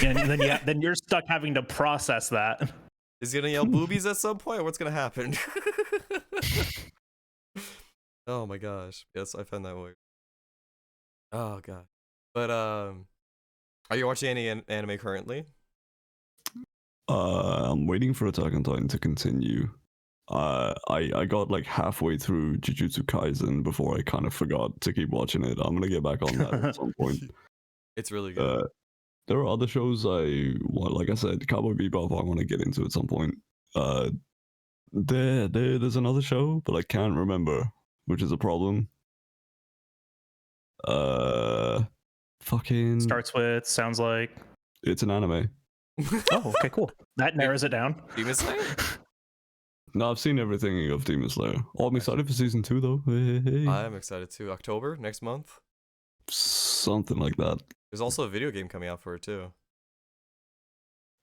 and then you're stuck having to process that. is he gonna yell boobies at some point? Or what's gonna happen? Oh my gosh, yes, I found that weird. Oh god, but are you watching any anime currently? I'm waiting for Attack on Titan to continue. I got like halfway through Jujutsu Kaisen before I kind of forgot to keep watching it. I'm gonna get back on that at some point. It's really good. There are other shows I want, like I said, Cowboy Bebop. I want to get into at some point. There's another show, but I can't remember, which is a problem. Fucking Starts with, sounds like. It's an anime. Oh, okay, cool. That narrows it down. Demon Slayer? No, I've seen everything of Demon Slayer. Oh, I'm excited for season 2 though. Hey. I am excited too. October next month. Something like that. There's also a video game coming out for it too.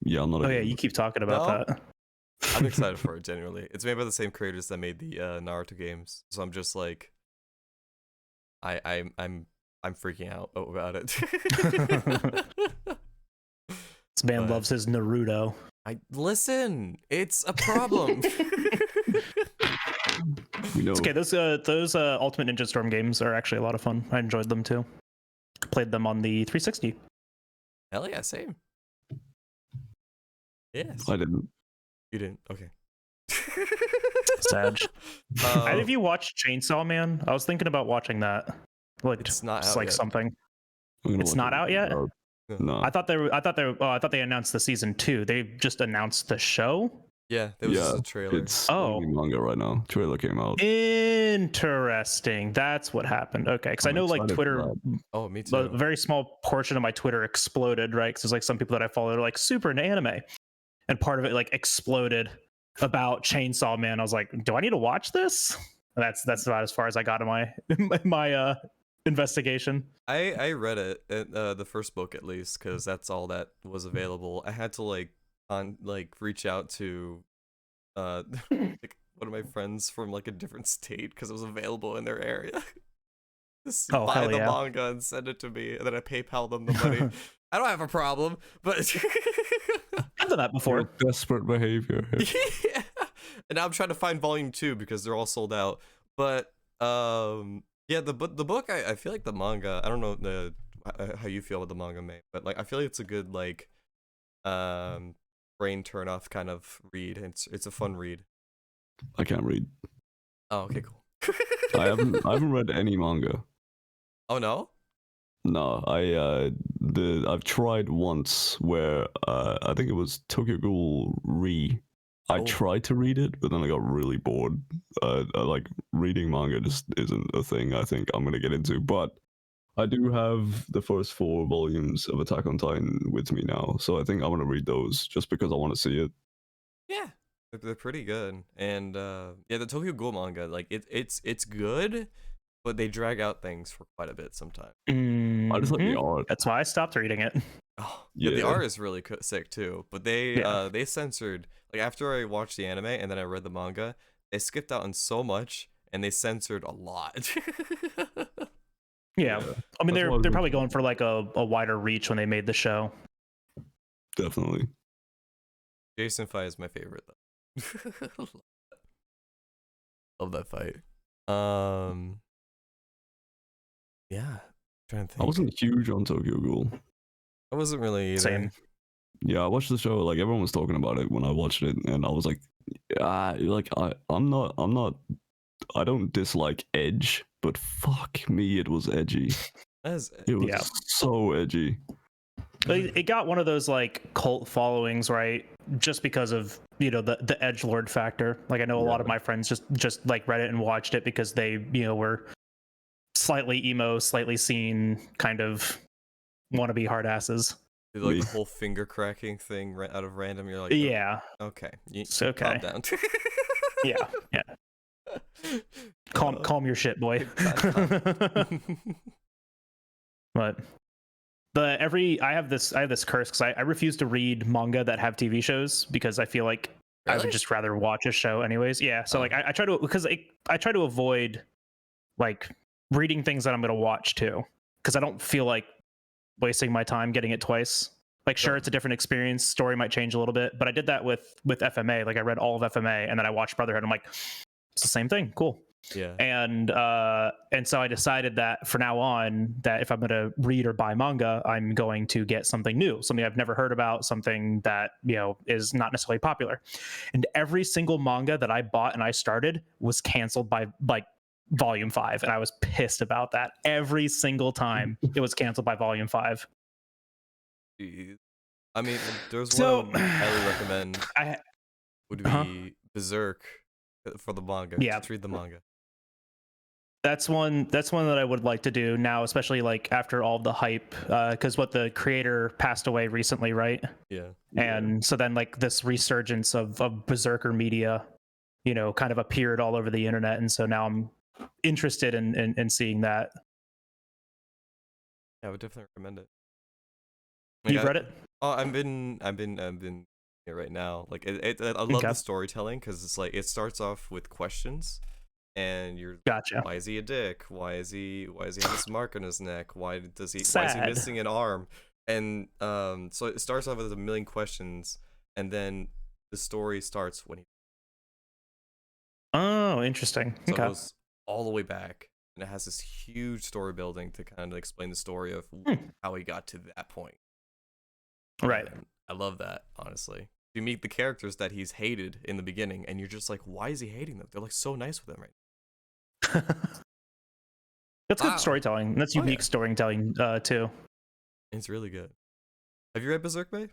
Yeah, I'm not. Oh yeah, you keep talking about that. I'm excited for it. Genuinely, it's made by the same creators that made the Naruto games, so I'm just like, I'm freaking out about it. This man loves his Naruto. Listen, it's a problem. It's okay. Those Ultimate Ninja Storm games are actually a lot of fun. I enjoyed them too. Played them on the 360. Hell yeah, same. Yes. I didn't. You didn't? Okay. Sad. Have you watched Chainsaw Man? I was thinking about watching that. Like it's not just out like yet. something. It's not out yet. No. I thought they announced the season 2. They just announced the show. Yeah, there was just a trailer. It's manga right now. Trailer came out. Interesting. That's what happened. Okay, because I know like Twitter. Oh, me too. A very small portion of my Twitter exploded, right? Because there's like some people that I follow are like super into anime, and part of it like exploded about Chainsaw Man. I was like, do I need to watch this? That's about as far as I got in my investigation. I read it, the first book at least, because that's all that was available. I had to reach out to like one of my friends from like a different state because it was available in their area. Just buy the manga and send it to me, and then I PayPal them the money. I don't have a problem, but I've done that before. Desperate behavior. Yeah. And now I'm trying to find volume 2 because they're all sold out. But yeah, the book, I feel like the manga, I don't know how you feel with the manga, May, but like I feel like it's a good like brain turn off kind of read. It's a fun read. I can't read. Oh, okay, cool. I haven't read any manga. Oh no? No, I've tried once where I think it was Tokyo Ghoul Re. I tried to read it, but then I got really bored. Like reading manga just isn't a thing I think I'm gonna get into. But I do have the first 4 volumes of Attack on Titan with me now, so I think I'm gonna read those just because I want to see it. Yeah, they're pretty good. And yeah, the Tokyo Ghoul manga, like it's good, but they drag out things for quite a bit sometimes. I just like the art. That's why I stopped reading it. Oh, yeah, the art is really sick too. But they censored, like after I watched the anime and then I read the manga, they skipped out on so much and they censored a lot. Yeah, I mean they're probably going for like a wider reach when they made the show. Definitely. Jason fight is my favorite though. Love that fight. Yeah, I'm trying to think. I wasn't huge on Tokyo Ghoul. I wasn't really either. Same. Yeah, I watched the show. Like everyone was talking about it when I watched it, and I was like, I'm not. I don't dislike edge, but fuck me, it was edgy. It was so edgy. It got one of those like cult followings, right? Just because of the edgelord factor. Like I know a lot of my friends just like read it and watched it because they were slightly emo, slightly seen, kind of wannabe hard asses. Like the whole finger cracking thing out of random. You're like, yeah, okay, it's okay. Calm down. yeah. Calm your shit, boy. But I have this curse because I refuse to read manga that have TV shows because I feel like I Really? would just rather watch a show anyways. Yeah. So like I try to, because I try to avoid like reading things that I'm going to watch too, because I don't feel like wasting my time getting it twice. Like, sure, it's a different experience. Story might change a little bit, but I did that with FMA. Like, I read all of FMA and then I watched Brotherhood. I'm like, it's the same thing. Cool. Yeah. And so I decided that for now on, that if I'm going to read or buy manga, I'm going to get something new, something I've never heard about, something that, you know, is not necessarily popular. And every single manga that I bought and I started was canceled by like volume 5, and I was pissed about that. Every single time it was canceled by volume 5. Jeez. I mean, there's one I So would highly recommend. Would be Berserk for the manga. Yeah. Just read the manga. That's one that I would like to do now, especially like after all the hype, because what the creator passed away recently, right? Yeah. And so then like this resurgence of Berserker media, you know, kind of appeared all over the internet, and so now I'm interested in seeing that. Yeah, I would definitely recommend it. You've read it? Oh, I've been here right now. Like I love the storytelling because it's like it starts off with questions, and you're Gotcha. Why is he a dick? Why is he have this mark on his neck? Why is he missing an arm? And so it starts off with a million questions, and then the story starts when he. Oh, interesting. So Okay. it goes all the way back, and it has this huge story building to kind of explain the story of how he got to that point. Right. And I love that, honestly. You meet the characters that he's hated in the beginning, and you're just like, why is he hating them? They're like so nice with him right now. That's good storytelling. That's unique storytelling too. It's really good. Have you read Berserk, May?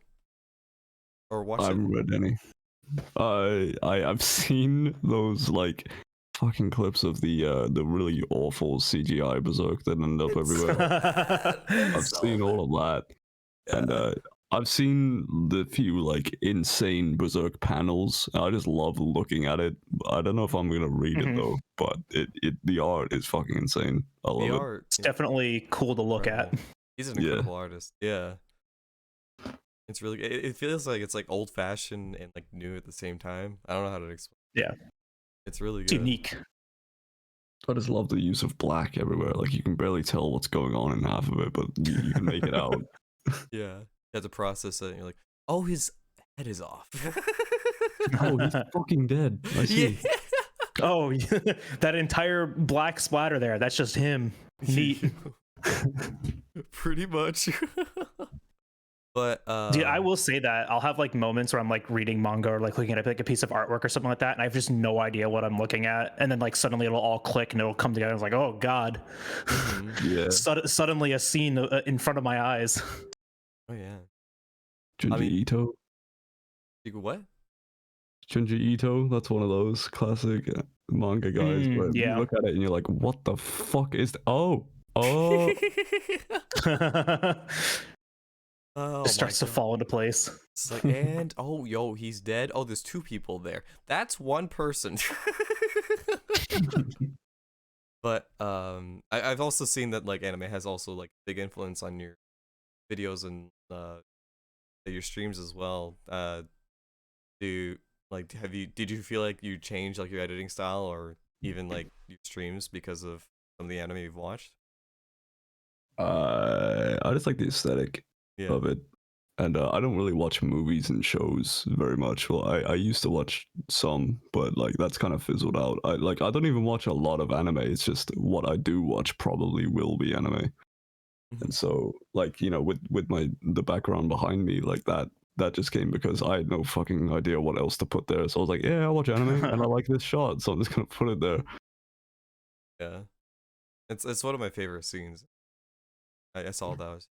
Or watched I haven't read any. I've seen those like fucking clips of the really awful CGI Berserk that end up everywhere. I've seen all of that. Yeah. And I've seen the few like insane Berserk panels. I just love looking at it. I don't know if I'm gonna read it though, but the art is fucking insane. I love it. Art, it's definitely cool to look at. He's an incredible artist. Yeah. It's really it feels like it's like old fashioned and like new at the same time. I don't know how to explain. Yeah. It's really good. It's unique. I just love the use of black everywhere. Like you can barely tell what's going on in half of it, but you can make it out. Yeah. You have to process it and you're like, oh, his head is off. Oh, he's fucking dead. I see. Yeah. Oh, that entire black splatter there, that's just him. Neat. Pretty much. But dude, I will say that I'll have like moments where I'm like reading manga or like looking at like a piece of artwork or something like that, and I have just no idea what I'm looking at, and then like suddenly it'll all click and it'll come together. I was like, oh god. Yeah. Suddenly a scene in front of my eyes. Oh yeah. Junji Ito. What? Junji Ito. That's one of those classic manga guys. Where you look at it and you're like, what the fuck is that? Oh. Oh, it starts to fall into place. It's like, and oh, yo, he's dead. Oh, there's two people there. That's one person. But I've also seen that like anime has also like big influence on your videos and your streams as well. Did you feel like you changed like your editing style or even like your streams because of some of the anime you've watched? I just like the aesthetic of it, and I don't really watch movies and shows very much. Well, I used to watch some, but like that's kind of fizzled out. I don't even watch a lot of anime. It's just what I do watch probably will be anime. And so like, you know, with the background behind me like that just came because I had no fucking idea what else to put there. So I was like, yeah, I watch anime and I like this shot, so I'm just gonna put it there. Yeah, it's one of my favorite scenes. I saw those.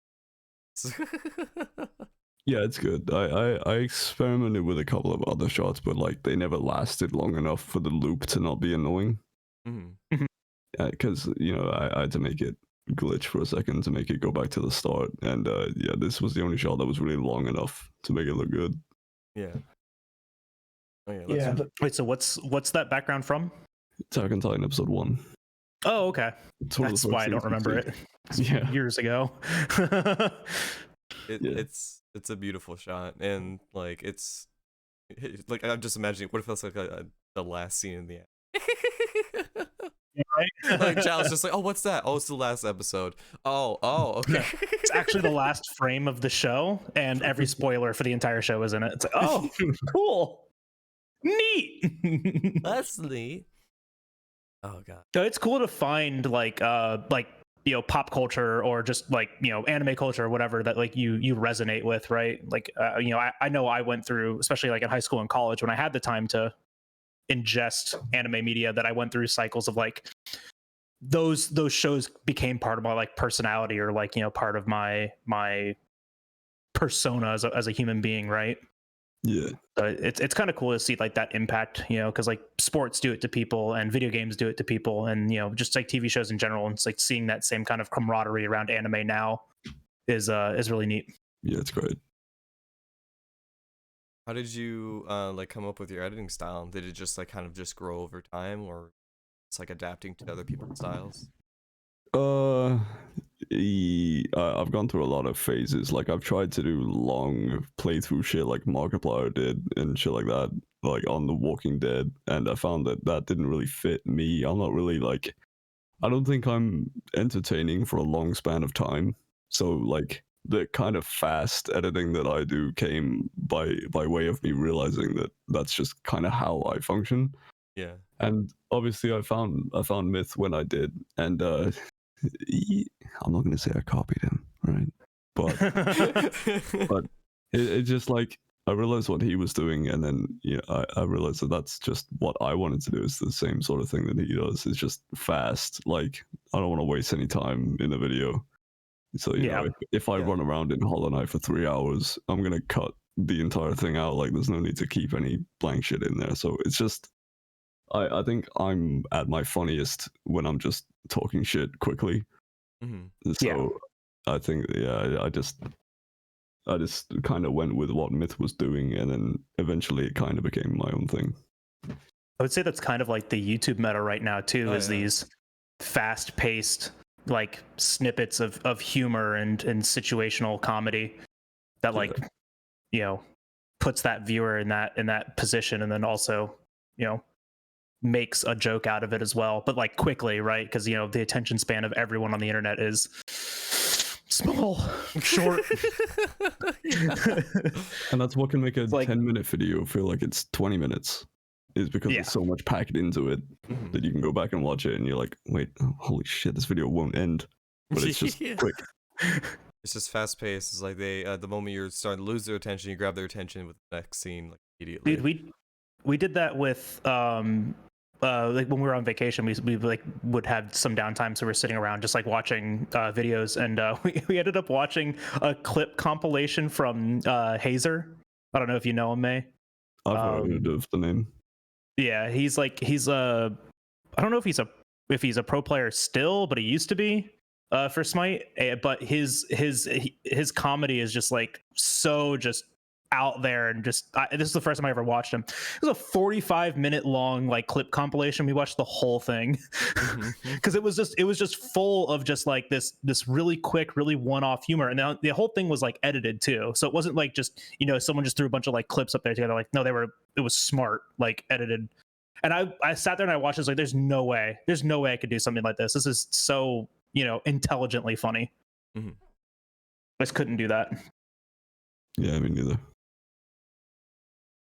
Yeah, it's good. I experimented with a couple of other shots, but like they never lasted long enough for the loop to not be annoying. Because you know I had to make it glitch for a second to make it go back to the start, and yeah, this was the only shot that was really long enough to make it look good. Yeah. Oh, yeah. Wait, so what's that background from? Attack on Titan episode 1. Oh, okay. That's why I don't remember it. Yeah, years ago. It's a beautiful shot, and like it's Like I'm just imagining, what if that's like the last scene in the end? Right? Like Giles just like, oh, what's that? Oh, it's the last episode. Oh, okay. Yeah. It's actually the last frame of the show, and every spoiler for the entire show is in it. It's like, oh, cool, neat. That's neat. Oh god. So it's cool to find like pop culture or just like anime culture or whatever that like you resonate with, right? Like I know I went through, especially like in high school and college when I had the time to ingest anime media, that I went through cycles of like those shows became part of my like personality, or like part of my persona as a human being, right? Yeah. So it's kind of cool to see like that impact, because like sports do it to people and video games do it to people, and just like TV shows in general, and it's like seeing that same kind of camaraderie around anime now is really neat. Yeah, it's great. How did you like come up with your editing style? Did it just like kind of just grow over time, or it's like adapting to other people's styles? I've gone through a lot of phases. Like I've tried to do long playthrough shit like Markiplier did and shit like that, like on The Walking Dead, and I found that didn't really fit me. I'm not really like, I don't think I'm entertaining for a long span of time. So like the kind of fast editing that I do came by way of me realizing that that's just kind of how I function. Yeah. And obviously I found Myth when I did, and I'm not gonna say I copied him, right? But it just like I realized what he was doing, and then I realized that that's just what I wanted to do. Is the same sort of thing that he does. It's just fast. Like I don't want to waste any time in the video. So if I run around in Hollow Knight for 3 hours, I'm gonna cut the entire thing out. Like there's no need to keep any blank shit in there. So it's just I think I'm at my funniest when I'm just talking shit quickly. Mm-hmm. So I think I just kind of went with what Myth was doing, and then eventually it kind of became my own thing. I would say that's kind of like the YouTube meta right now too, these fast-paced like snippets of humor and situational comedy that like puts that viewer in that position, and then also makes a joke out of it as well, but like quickly, right? Because the attention span of everyone on the internet is small, short. And that's what can make a like, 10-minute video feel like it's 20 minutes, is because there's so much packed into it that you can go back and watch it and you're like, wait, holy shit, this video won't end. But it's just quick. It's just fast paced. It's like they the moment you're starting to lose their attention, you grab their attention with the next scene like immediately. Dude, we did that with like when we were on vacation, we like would have some downtime, so we're sitting around just like watching videos, and we ended up watching a clip compilation from Hazer. I don't know if you know him, May. I've heard of the name. Yeah, he's I don't know if he's a pro player still, but he used to be for Smite. But his comedy is just like so just out there, and just this is the first time I ever watched him. It was a 45-minute long like clip compilation. We watched the whole thing because it was just full of just like this really quick, really one-off humor, and the whole thing was like edited too, so it wasn't like just someone just threw a bunch of like clips up there together. Like no, it was smart, like edited. And I sat there and I watched this like there's no way I could do something like this. This is so intelligently funny. I just couldn't do that. Yeah, me neither.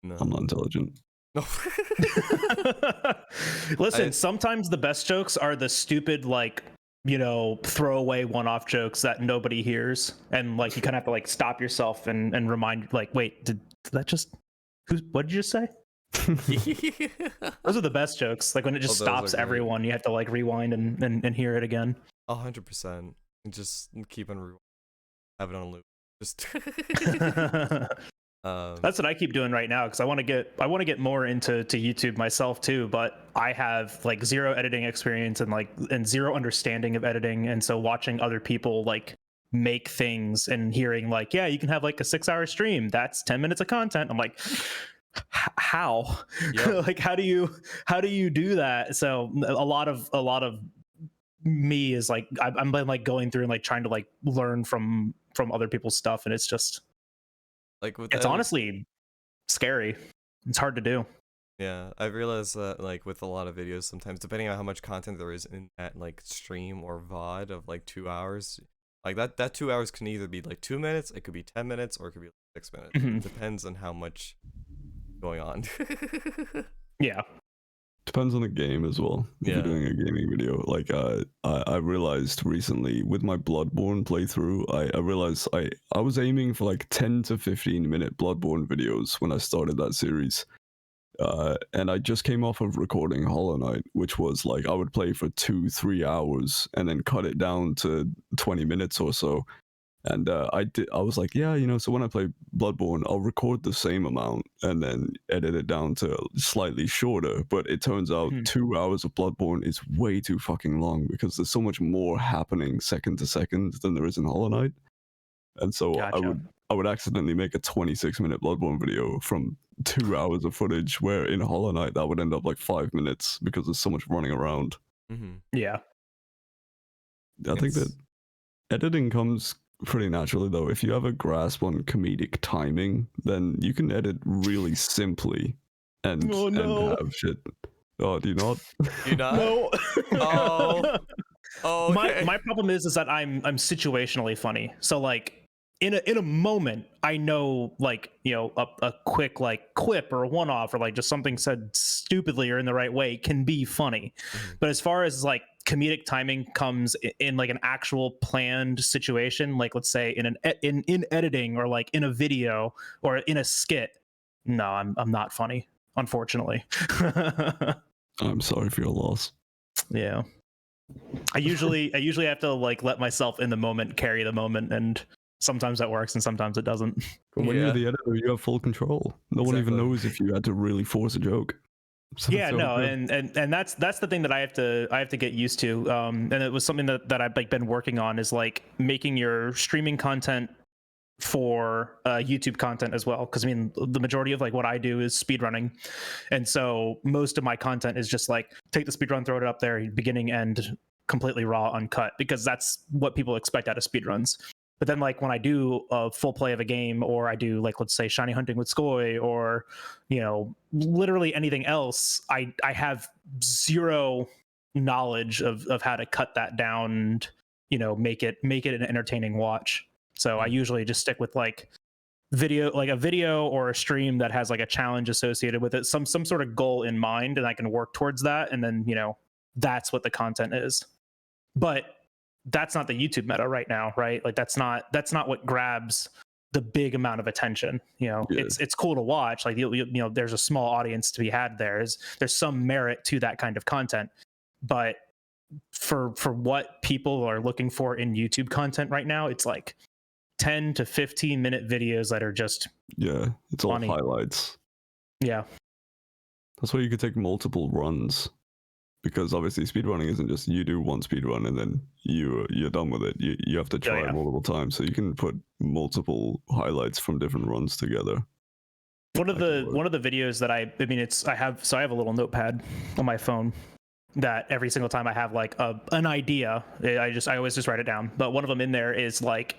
No. I'm not intelligent. No. Listen, sometimes the best jokes are the stupid like throwaway one-off jokes that nobody hears, and like you kind of have to like stop yourself and remind, like, wait, did that just what did you just say? Those are the best jokes, like when it just stops everyone. You have to like rewind and hear it again. 100%. Just keep on have it on loop. Just that's what I keep doing right now, because I want to get more into YouTube myself too, but I have like zero editing experience and zero understanding of editing, and so watching other people like make things and hearing like, yeah, you can have like a 6-hour stream, that's 10 minutes of content. I'm like, how? Yep. Like how do you do that? So a lot of me is like I'm like going through and like trying to like learn from other people's stuff, and it's just like it's honestly scary. It's hard to do. Yeah, I realized that like with a lot of videos, sometimes depending on how much content there is in that like stream or VOD of like 2 hours, like that 2 hours can either be like 2 minutes, it could be 10 minutes, or it could be like 6 minutes. It depends on how much going on. Yeah. Depends on the game as well. If you're doing a gaming video, like I realized recently with my Bloodborne playthrough, I realized I was aiming for like 10 to 15-minute Bloodborne videos when I started that series. And I just came off of recording Hollow Knight, which was like I would play for 2-3 hours and then cut it down to 20 minutes or so. And I was like, yeah, so when I play Bloodborne, I'll record the same amount and then edit it down to slightly shorter. But it turns out 2 hours of Bloodborne is way too fucking long because there's so much more happening second to second than there is in Hollow Knight. And so Gotcha. I would accidentally make a 26-minute Bloodborne video from 2 hours of footage, where in Hollow Knight that would end up like 5 minutes because there's so much running around. Yeah. I think that editing comes pretty naturally, though. If you have a grasp on comedic timing, then you can edit really simply and have shit. Oh, do you not? You not? No. Oh, okay. My problem is that I'm situationally funny. So like in a moment, I know like, a quick like quip or a one-off or like just something said stupidly or in the right way can be funny. But as far as like comedic timing comes in like an actual planned situation, like let's say in editing or like in a video or in a skit, no, I'm not funny, unfortunately. I'm sorry for your loss. Yeah. I usually have to like let myself in the moment carry the moment, and sometimes that works and sometimes it doesn't. But when you're the editor, you have full control. No one even knows if you had to really force a joke. So and that's the thing that I have to get used to. And it was something that I've like been working on, is like making your streaming content for YouTube content as well, because I mean the majority of like what I do is speedrunning, and so most of my content is just like take the speedrun, throw it up there, beginning, end, completely raw, uncut, because that's what people expect out of speedruns. But then like when I do a full play of a game, or I do like let's say shiny hunting with Skoj, or literally anything else, I have zero knowledge of how to cut that down and make it an entertaining watch. So I usually just stick with like a video or a stream that has like a challenge associated with it, some sort of goal in mind, and I can work towards that, and then that's what the content is. But that's not the YouTube meta right now, right? Like that's not what grabs the big amount of attention. It's cool to watch, like there's a small audience to be had there. There's some merit to that kind of content, but for what people are looking for in YouTube content right now, it's like 10 to 15 minute videos that are just it's funny. All highlights. Yeah, that's why you could take multiple runs, because obviously speedrunning isn't just you do one speedrun and then you're done with it. You have to try it multiple times, so you can put multiple highlights from different runs together. One of the videos that I have a little notepad on my phone that every single time I have like an idea, I always just write it down. But one of them in there is like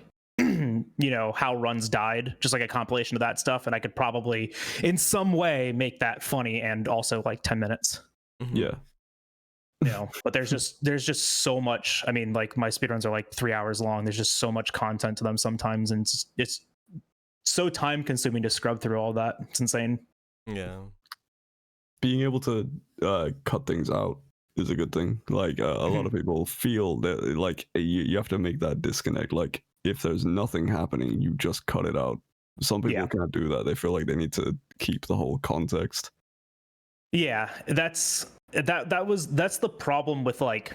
how runs died, just like a compilation of that stuff, and I could probably in some way make that funny and also like 10 minutes. But there's just so much. I mean, like my speedruns are like 3 hours long. There's just so much content to them sometimes, and it's so time consuming to scrub through all that. It's insane. Yeah, being able to cut things out is a good thing. Like a lot of people feel that like you have to make that disconnect. Like if there's nothing happening, you just cut it out. Some people can't do that. They feel like they need to keep the whole context. Yeah, that's the problem with like,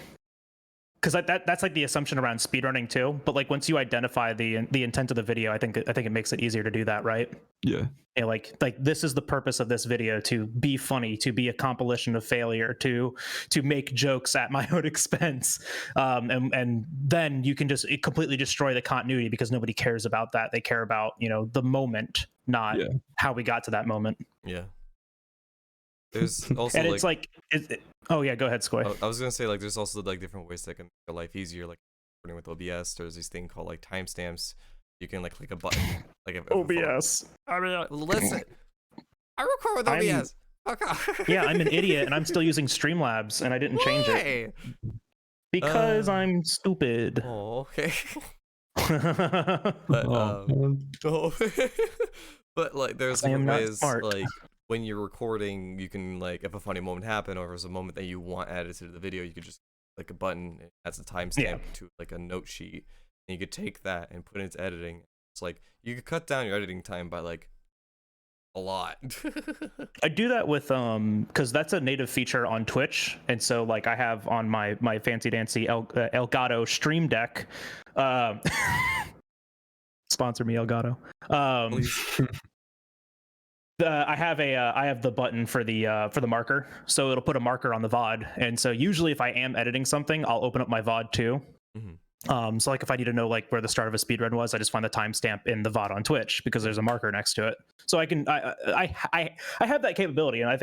because that's like the assumption around speedrunning too. But like once you identify the intent of the video, I think it makes it easier to do that, right? Yeah. Like this is the purpose of this video, to be funny, to be a compilation of failure, to make jokes at my own expense, and then you can just completely destroy the continuity because nobody cares about that. They care about the moment, not how we got to that moment. Yeah. There's also and it's oh yeah, go ahead, Skoj. I was gonna say like there's also like different ways that can make your life easier, like with OBS. There's this thing called like timestamps. You can like click a button like OBS. I mean, let's I record with OBS. Okay. Yeah, I'm an idiot, and I'm still using Streamlabs, and I didn't change it because I'm stupid. Oh, okay. But man. but like there's I am different not ways smart. like when you're recording, you can like if a funny moment happened or if there's a moment that you want added to the video, you could just click a button, it adds a timestamp to like a note sheet, and you could take that and put it into editing. It's like you could cut down your editing time by like a lot. I do that with because that's a native feature on Twitch, and so like I have on my fancy dancy Elgato Stream Deck. Sponsor me, Elgato. I have the button for the marker, so it'll put a marker on the VOD, and so usually if I am editing something, I'll open up my VOD too. So like if I need to know like where the start of a speedrun was, I just find the timestamp in the VOD on Twitch because there's a marker next to it. So I can I have that capability, and I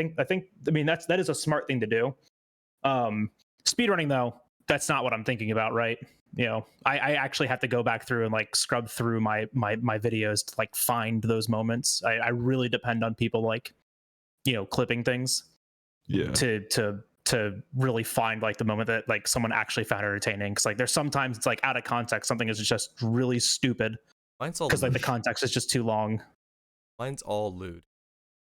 mean that is a smart thing to do. Speedrunning though, that's not what I'm thinking about, right? You know, I actually have to go back through and like scrub through my videos to like find those moments. I really depend on people like, you know, clipping things. Yeah. To really find like the moment that like someone actually found entertaining, because like there's sometimes it's like out of context, something is just really stupid because like the context is just too long. Mine's all lewd.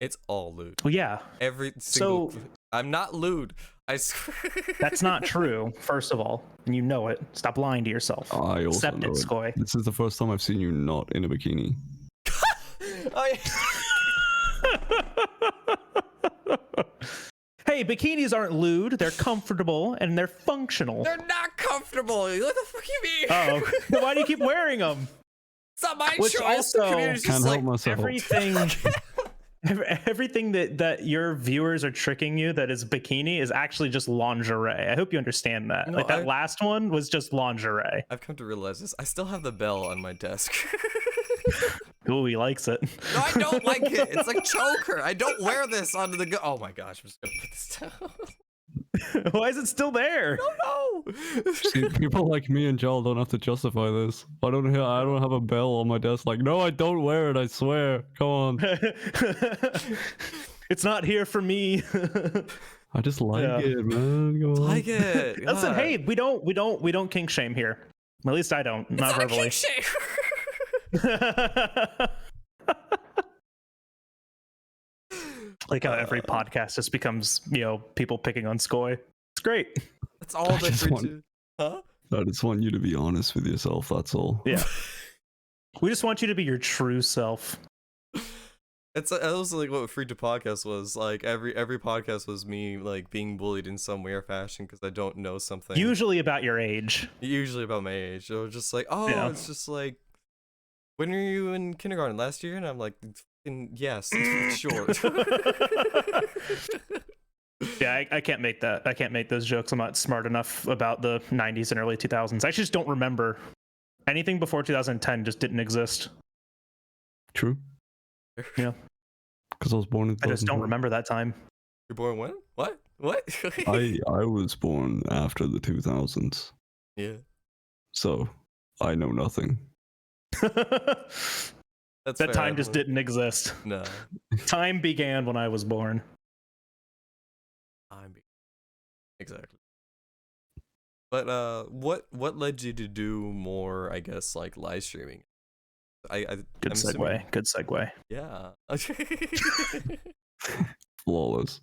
It's all lewd. Well, yeah, every single I'm not lewd. I swear. That's not true, first of all, and you know it. Stop lying to yourself. I also Accept know it, Skoy. This is the first time I've seen you not in a bikini. Hey, bikinis aren't lewd. They're comfortable and they're functional. They're not comfortable. What the fuck you mean? Oh, then why do you keep wearing them? It's not my Which choice. Also, can't help myself. Everything that your viewers are tricking you that is bikini is actually just lingerie. I hope you understand that. No, like that last one was just lingerie. I've come to realize this. I still have the bell on my desk. Ooh, he likes it. No, I don't like it. It's like choker. I don't wear this onto the go. Oh my gosh, I'm just gonna put this down. Why is it still there? I don't know. See, people like me and Joel don't have to justify this. I don't have a bell on my desk. Like, no, I don't wear it. I swear. Come on. It's not here for me. I just like it, man. Go on. Like it. Listen, hey, we don't kink shame here. At least I don't. Not verbally. Kink shame. Like how every podcast just becomes, you know, people picking on Skoy. It's great. That's all that we do. Huh? I just want you to be honest with yourself. That's all. Yeah. We just want you to be your true self. It's also like what Free to Podcast was like. Every podcast was me like being bullied in some way or fashion because I don't know something. Usually about your age. Usually about my age. Or just like, oh, yeah. It's just like, when were you in kindergarten? Last year? And I'm like, yes, sure. Yeah, I can't make that. I can't make those jokes. I'm not smart enough about the 90s and early 2000s. I just don't remember. Anything before 2010 just didn't exist. True. Yeah. Because I was born in 2004. I just don't remember that time. You're born when? What? I was born after the 2000s. Yeah. So I know nothing. That time just didn't exist. No. Time began when I was born. Exactly. But what led you to do more, I guess, like live streaming? Good segue. Good segue. Yeah. Flawless.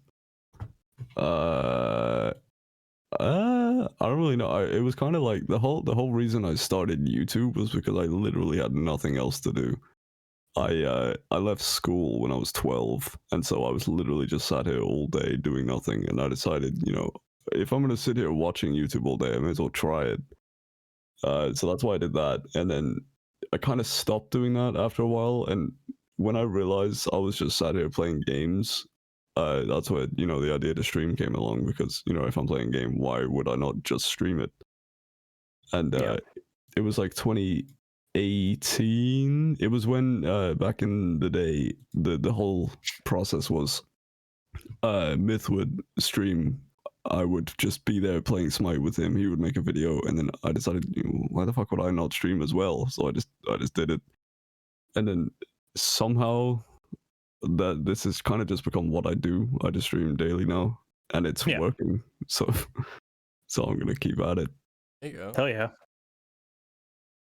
I don't really know. It was kind of like the whole reason I started YouTube was because I literally had nothing else to do. I left school when I was 12, and so I was literally just sat here all day doing nothing, and I decided, you know, if I'm gonna sit here watching YouTube all day, I may as well try it. So that's why I did that, and then I kind of stopped doing that after a while, and when I realized I was just sat here playing games, that's where, you know, the idea to stream came along, because, you know, if I'm playing a game, why would I not just stream it? And it was like 2018. It was when back in the day, the whole process was Myth would stream. I would just be there playing Smite with him. He would make a video, and then I decided, you know, why the fuck would I not stream as well? So I just did it, and then somehow that this has kind of just become what I do. I just stream daily now, and it's working. So I'm gonna keep at it. There you go. Hell yeah.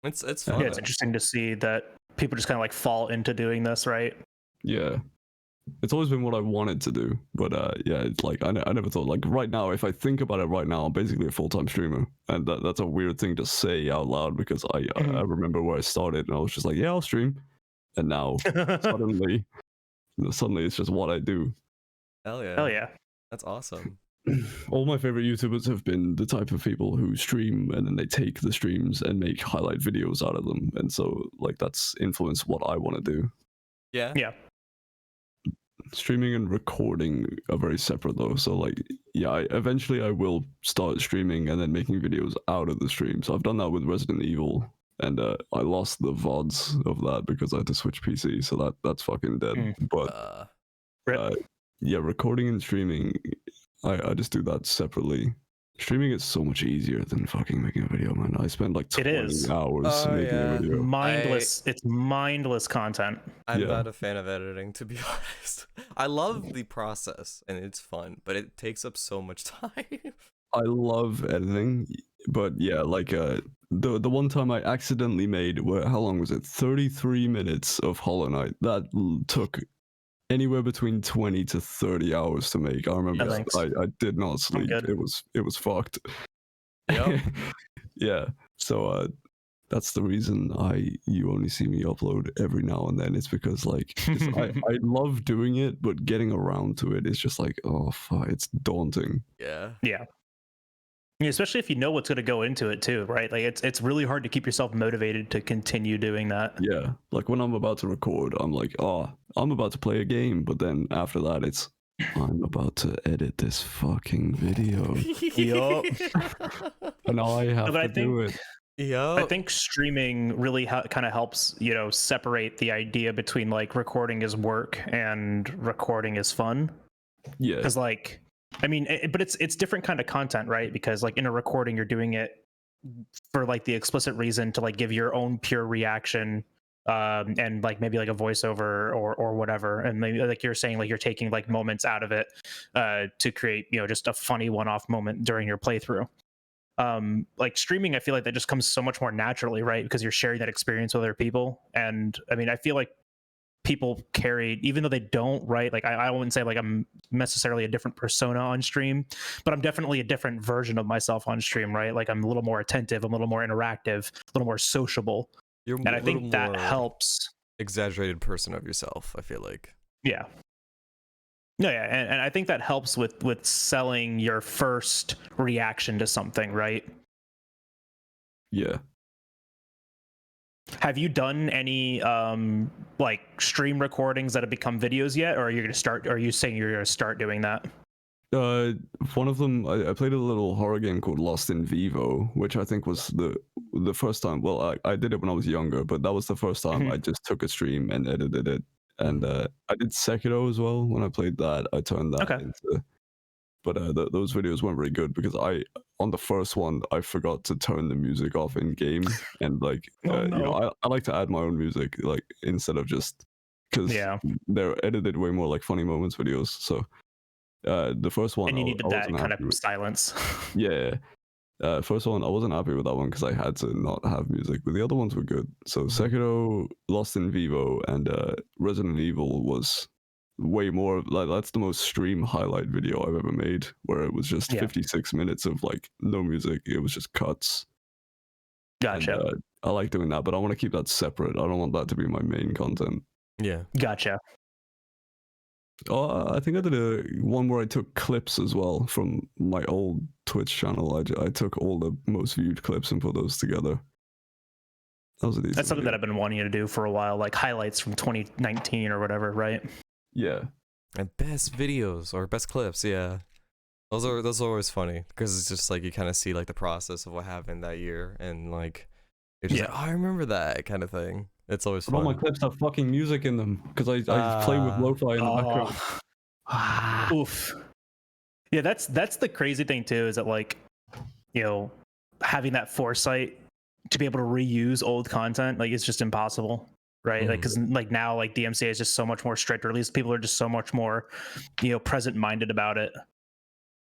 It's fun. Yeah, it's interesting to see that people just kind of like fall into doing this, right? Yeah. It's always been what I wanted to do, but yeah, it's like I never thought, like, right now, if I think about it right now, I'm basically a full-time streamer, and that's a weird thing to say out loud, because I remember where I started and I was just like, yeah, I'll stream, and now suddenly it's just what I do. Hell yeah. Hell yeah. That's awesome. All my favorite YouTubers have been the type of people who stream and then they take the streams and make highlight videos out of them, and so like that's influenced what I want to do. Yeah. Yeah. Streaming and recording are very separate though, so like yeah, eventually I will start streaming and then making videos out of the stream. So I've done that with Resident Evil, and I lost the VODs of that because I had to switch PC, so that's fucking dead. But yeah, recording and streaming, I just do that separately. Streaming is so much easier than fucking making a video, man. I spend like 20 hours making a video. Mindless. It's mindless content. I'm not a fan of editing, to be honest. I love the process and it's fun, but it takes up so much time. I love editing, but yeah, like the one time I accidentally made, how long was it? 33 minutes of Hollow Knight. That took anywhere between 20 to 30 hours to make. I remember I did not sleep. It was fucked. Yep. Yeah. So that's the reason you only see me upload every now and then. It's because like I love doing it, but getting around to it is just like, oh fuck, it's daunting. Yeah. Yeah. Especially if you know what's going to go into it too, right? Like it's really hard to keep yourself motivated to continue doing that. Yeah, like when I'm about to record, I'm like, oh, I'm about to play a game, but then after that, it's I'm about to edit this fucking video. Yup. And now I have to do it. Yeah, I think streaming really kind of helps, separate the idea between like recording is work and recording is fun. Yeah, because like. I mean, but it's different kind of content, right? Because like in a recording, you're doing it for like the explicit reason to like give your own pure reaction, and like maybe like a voiceover or whatever, and maybe like you're saying like you're taking like moments out of it to create just a funny one-off moment during your playthrough. Like streaming, I feel like that just comes so much more naturally, right? Because you're sharing that experience with other people, and I mean, I feel like people carry, even though they don't, right? Like I wouldn't say like I'm necessarily a different persona on stream, but I'm definitely a different version of myself on stream, right? Like I'm a little more attentive, I'm a little more interactive, a little more sociable. And I think that helps. Exaggerated person of yourself, I feel like. Yeah. No, yeah, and I think that helps with selling your first reaction to something, right? Yeah. Have you done any like stream recordings that have become videos yet, or are you gonna start? Or are you saying you're gonna start doing that? One of them, I played a little horror game called Lost in Vivo, which I think was the first time. Well, I did it when I was younger, but that was the first time I just took a stream and edited it. And I did Sekiro as well. When I played that, I turned that into. But those videos weren't very good because on the first one I forgot to turn the music off in game, and like I like to add my own music, like instead of just because they're edited way more like funny moments videos. So the first one, and you needed that kind of silence. Yeah. First one, I wasn't happy with that one because I had to not have music, but the other ones were good. So Sekiro, Lost in Vivo, and Resident Evil was way more like that's the most stream highlight video I've ever made, where it was just 56 minutes of like no music. It was just cuts. Gotcha. And, I like doing that, but I want to keep that separate. I don't want that to be my main content. Yeah. Gotcha. Oh, I think I did one where I took clips as well from my old Twitch channel. I took all the most viewed clips and put those together. That's something that I've been wanting to do for a while, like highlights from 2019 or whatever, right? Yeah. And best videos or best clips, yeah. Those are always funny because it's just like you kind of see like the process of what happened that year, and like you're just like, oh, I remember that kind of thing. It's always fun. All my clips have fucking music in them because I play with lo-fi in the background. Oof. Yeah, that's the crazy thing too, is that like, having that foresight to be able to reuse old content, like it's just impossible. right? Like, because like now, like DMCA is just so much more strict, or at least people are just so much more, present minded about it,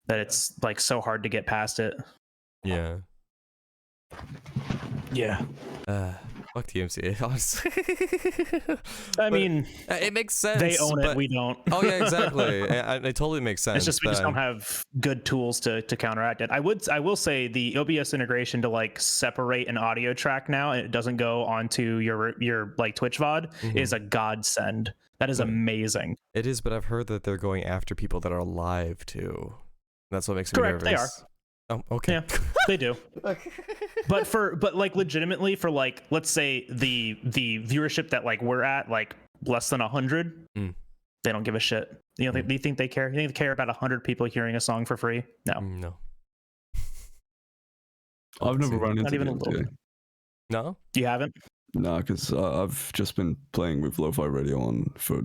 that it's like so hard to get past it. Yeah. Yeah. Fuck DMCA, honestly. I mean, it makes sense. they own it, we don't. Oh yeah, exactly. It totally makes sense. It's just we just don't have good tools to counteract it. I will say the OBS integration to like separate an audio track now and it doesn't go onto your like Twitch VOD is a godsend. That is amazing. It is, but I've heard that they're going after people that are live too. That's what makes me nervous. They are. Oh, okay. Yeah, they do. but like legitimately for like, let's say the viewership that like we're at, like less than 100, they don't give a shit. They think they care. You think they care about 100 people hearing a song for free? No. No. I've never run into not even a DMCA. little. No? You haven't? No, because I've just been playing with lo-fi radio on for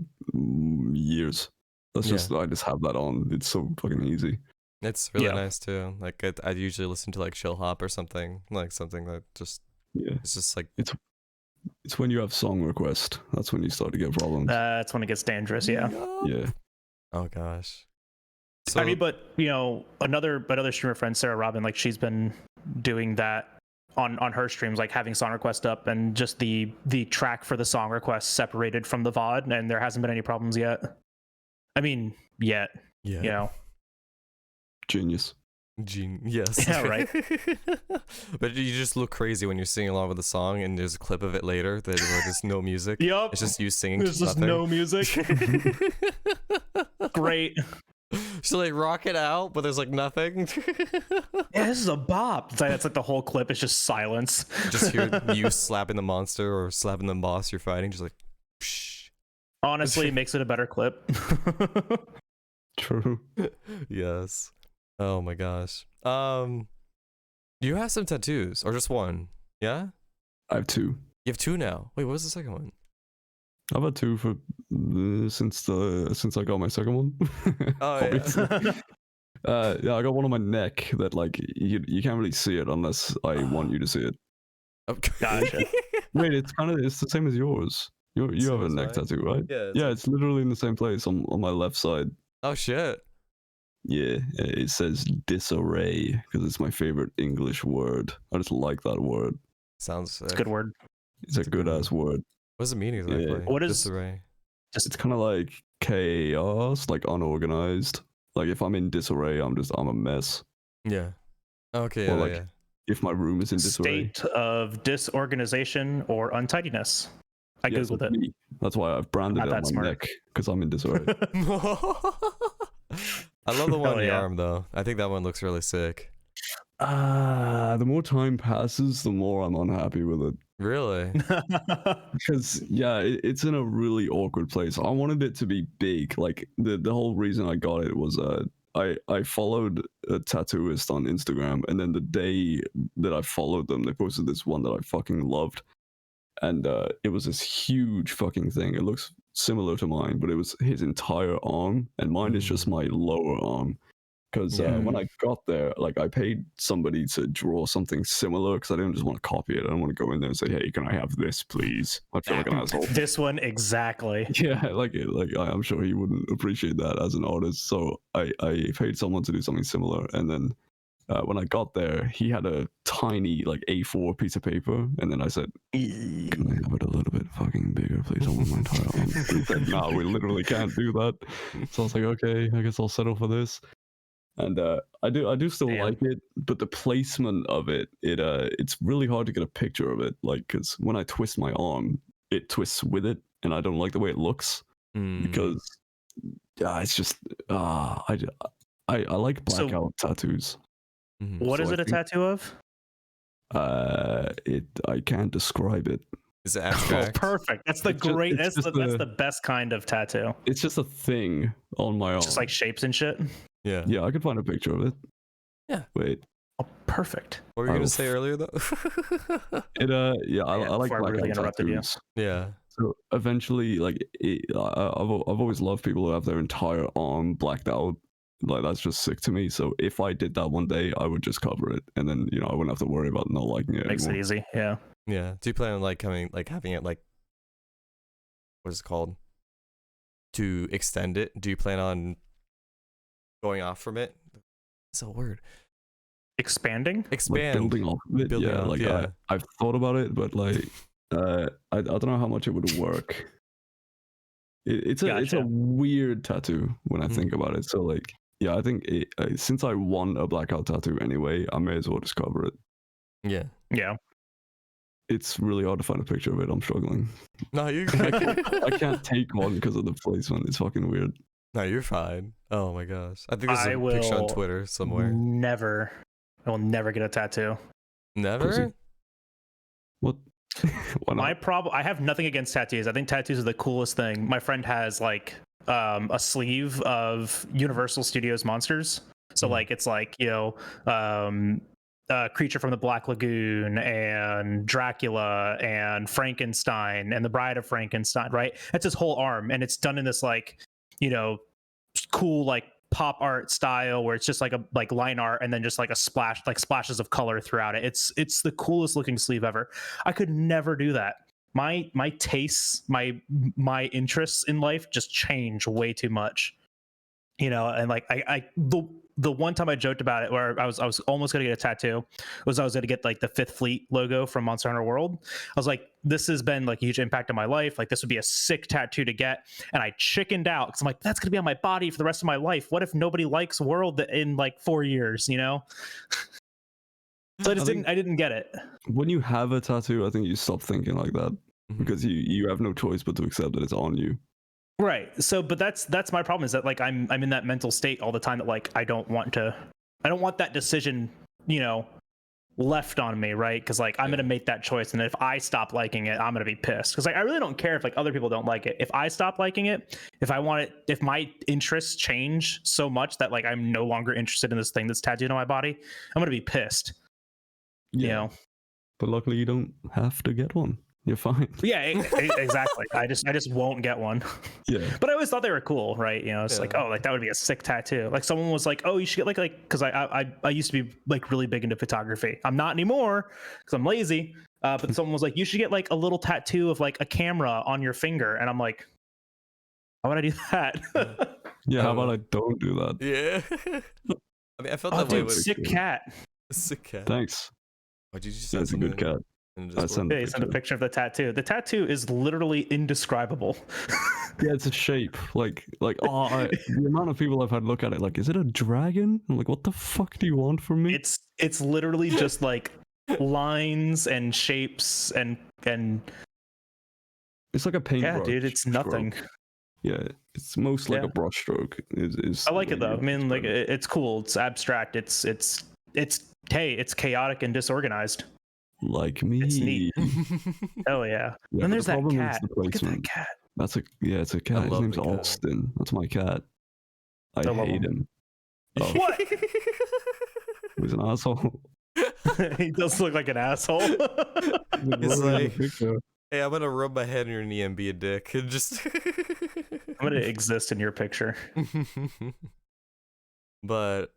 years. I just have that on. It's so fucking easy. It's really nice too. Like I usually listen to like chill hop or something, like something that just it's just like it's when you have song request, that's when you start to get problems. That's when it gets dangerous. Yeah. Oh gosh. So, I mean, but another streamer friend, Sarah Robin, like she's been doing that on her streams, like having song request up and just the track for the song request separated from the VOD, and there hasn't been any problems yet. I mean, yet. Yeah. Genius. Yes. Yeah, right. But you just look crazy when you're singing along with the song, and there's a clip of it later where there's no music. Yup. It's just you singing. There's just no music. Great. So like rock it out, but there's like nothing. Yeah, this is a bop. It's like the whole clip is just silence. Just hear you slapping the monster or slapping the boss you're fighting, just like. Psh. Honestly, it makes it a better clip. True. Yes. Oh my gosh. You have some tattoos, or just one? Yeah? I have 2. You have 2 now. Wait, what was the second one? I've had 2 for since I got my second one. Oh yeah. Yeah, I got one on my neck that like you can't really see it unless I want you to see it. Okay. Gotcha. Wait, it's the same as yours. You have a neck tattoo, right? Yeah. It's literally in the same place on my left side. Oh shit. Yeah, it says disarray because it's my favorite English word. I just like that word. Sounds sick. It's a good word. It's a good ass word. What does it mean exactly? Yeah. What is disarray? It's kind of like chaos, like unorganized. Like if I'm in disarray, I'm a mess. Yeah. Okay. Or Yeah. like Yeah. if my room is in disarray. State of disorganization or untidiness. I googled it. Me. That's why I've branded Not it on that my smart. neck because I'm in disarray. I love the one Hell in your yeah. arm though. I think that one looks really sick. The more time passes, the more I'm unhappy with it. Really? Because it's in a really awkward place. I wanted it to be big. Like the whole reason I got it was I followed a tattooist on Instagram, and then the day that I followed them, they posted this one that I fucking loved, and it was this huge fucking thing. It looks similar to mine, but it was his entire arm, and mine is just my lower arm. Because when I got there, like I paid somebody to draw something similar because I didn't just want to copy it. I don't want to go in there and say, "Hey, can I have this, please?" I feel like an asshole. This one exactly. Yeah, like I'm sure he wouldn't appreciate that as an artist. So I paid someone to do something similar, and then when I got there, he had a tiny like A4 piece of paper, and then I said, "Can I have it a little bit fucking bigger, please? I want my entire arm." And he said, "No, we literally can't do that." So I was like, "Okay, I guess I'll settle for this." And I do still like it, but the placement of it's really hard to get a picture of it, like because when I twist my arm, it twists with it, and I don't like the way it looks because it's just I like blackout tattoos. What is it a tattoo of? I can't describe it. Is it abstract? Perfect. That's the that's the best kind of tattoo. It's just a thing on my arm. Just like shapes and shit. Yeah. Yeah, I could find a picture of it. Yeah. Wait. Oh, perfect. What were you gonna say earlier though? I like blackout tattoos. Yeah. So eventually, like, I've always loved people who have their entire arm blacked out. Like that's just sick to me. So if I did that one day, I would just cover it, and then I wouldn't have to worry about not liking it. Makes anymore. it easy. Yeah. Yeah. Do you plan on having it like what is it called, to extend it? Do you plan on going off from it? It's a word. Expanding? Expand. Like building off of it. Building Yeah, off, like yeah. I've thought about it, but like I don't know how much it would work. It's a Gotcha. weird tattoo when I think about it. So like, yeah, I think since I want a blackout tattoo anyway, I may as well just cover it. Yeah. Yeah. It's really hard to find a picture of it. I'm struggling. No, you. I can't take one because of the placement. It's fucking weird. No, you're fine. Oh my gosh, I think there's a picture on Twitter somewhere. I will never get a tattoo. Never. Pussy. What? My problem, I have nothing against tattoos. I think tattoos are the coolest thing. My friend has like a sleeve of Universal Studios monsters. So like it's like, you know, Creature from the Black Lagoon and Dracula and Frankenstein and the Bride of Frankenstein, right? That's his whole arm, and it's done in this like, you know, cool like pop art style where it's just like a line art and then just like a splash, like splashes of color throughout it. It's the coolest looking sleeve ever. I could never do that. My tastes, my interests in life just change way too much, you know. And like the one time I joked about it where I was almost gonna get a tattoo was I was gonna get like the Fifth Fleet logo from Monster Hunter World. I was like, this has been like a huge impact on my life. Like this would be a sick tattoo to get. And I chickened out because I'm like, that's gonna be on my body for the rest of my life. What if nobody likes World in like 4 years, you know? So I didn't get it. When you have a tattoo, I think you stop thinking like that because you have no choice but to accept that it's on you. Right. So, but that's my problem is that like I'm in that mental state all the time that like I don't want that decision, you know, left on me, right? Because like I'm gonna make that choice, and if I stop liking it, I'm gonna be pissed. Because like I really don't care if like other people don't like it. If I stop liking it, if my interests change so much that like I'm no longer interested in this thing that's tattooed on my body, I'm gonna be pissed. Yeah. You know. But luckily, you don't have to get one. You're fine. Yeah, exactly. I just won't get one. Yeah. But I always thought they were cool, right? You know, it's like, oh, like that would be a sick tattoo. Like someone was like, oh, you should get like because I used to be like really big into photography. I'm not anymore because I'm lazy. But someone was like, you should get like a little tattoo of like a camera on your finger, and I'm like, why would I do that? Yeah. How about I don't do that? Yeah. I mean, I felt Oh, that way dude, with sick cat. sick cat. Thanks. Why did you send That's a good cat. I sent Yeah, send a picture of the tattoo. The tattoo is literally indescribable. Yeah, it's a shape. Like the amount of people I've had look at it, like, is it a dragon? I'm like, what the fuck do you want from me? It's literally just like lines and shapes and it's like a paintbrush. yeah, dude, it's nothing. Stroke. Yeah, it's most like a brush stroke. Is I like it though. I mean, like it's cool. It's abstract. It's hey, it's chaotic and disorganized. Like me. It's neat. Oh yeah. Yeah, And there's that problem is cat. the Look at that placement. cat. It's a cat. His name's the cat. Alston. That's my cat. I love hate him. him. Oh, What? he's an asshole. He does look like an asshole. It's like, hey, I'm gonna rub my head on your knee and be a dick and just I'm gonna exist in your picture. But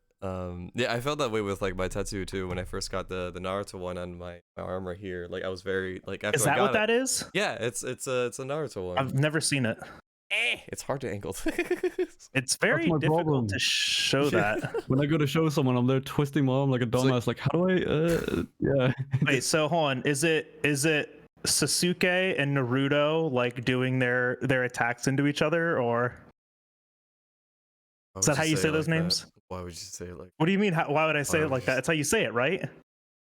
yeah, I felt that way with like my tattoo too when I first got the Naruto one on my arm right here. Like I was very like after Is that what that is? Yeah, it's a Naruto one. I've never seen it. It's hard to angle. It's very my difficult problem. to show that. When I go to show someone, I'm there twisting my arm like a dumbass. Like, how do I? Yeah. Wait, so hold on. Is it Sasuke and Naruto like doing their attacks into each other, or is that how you say those names? Why would you say it like? What do you mean? Why would I say it like that? That's how you say it, right?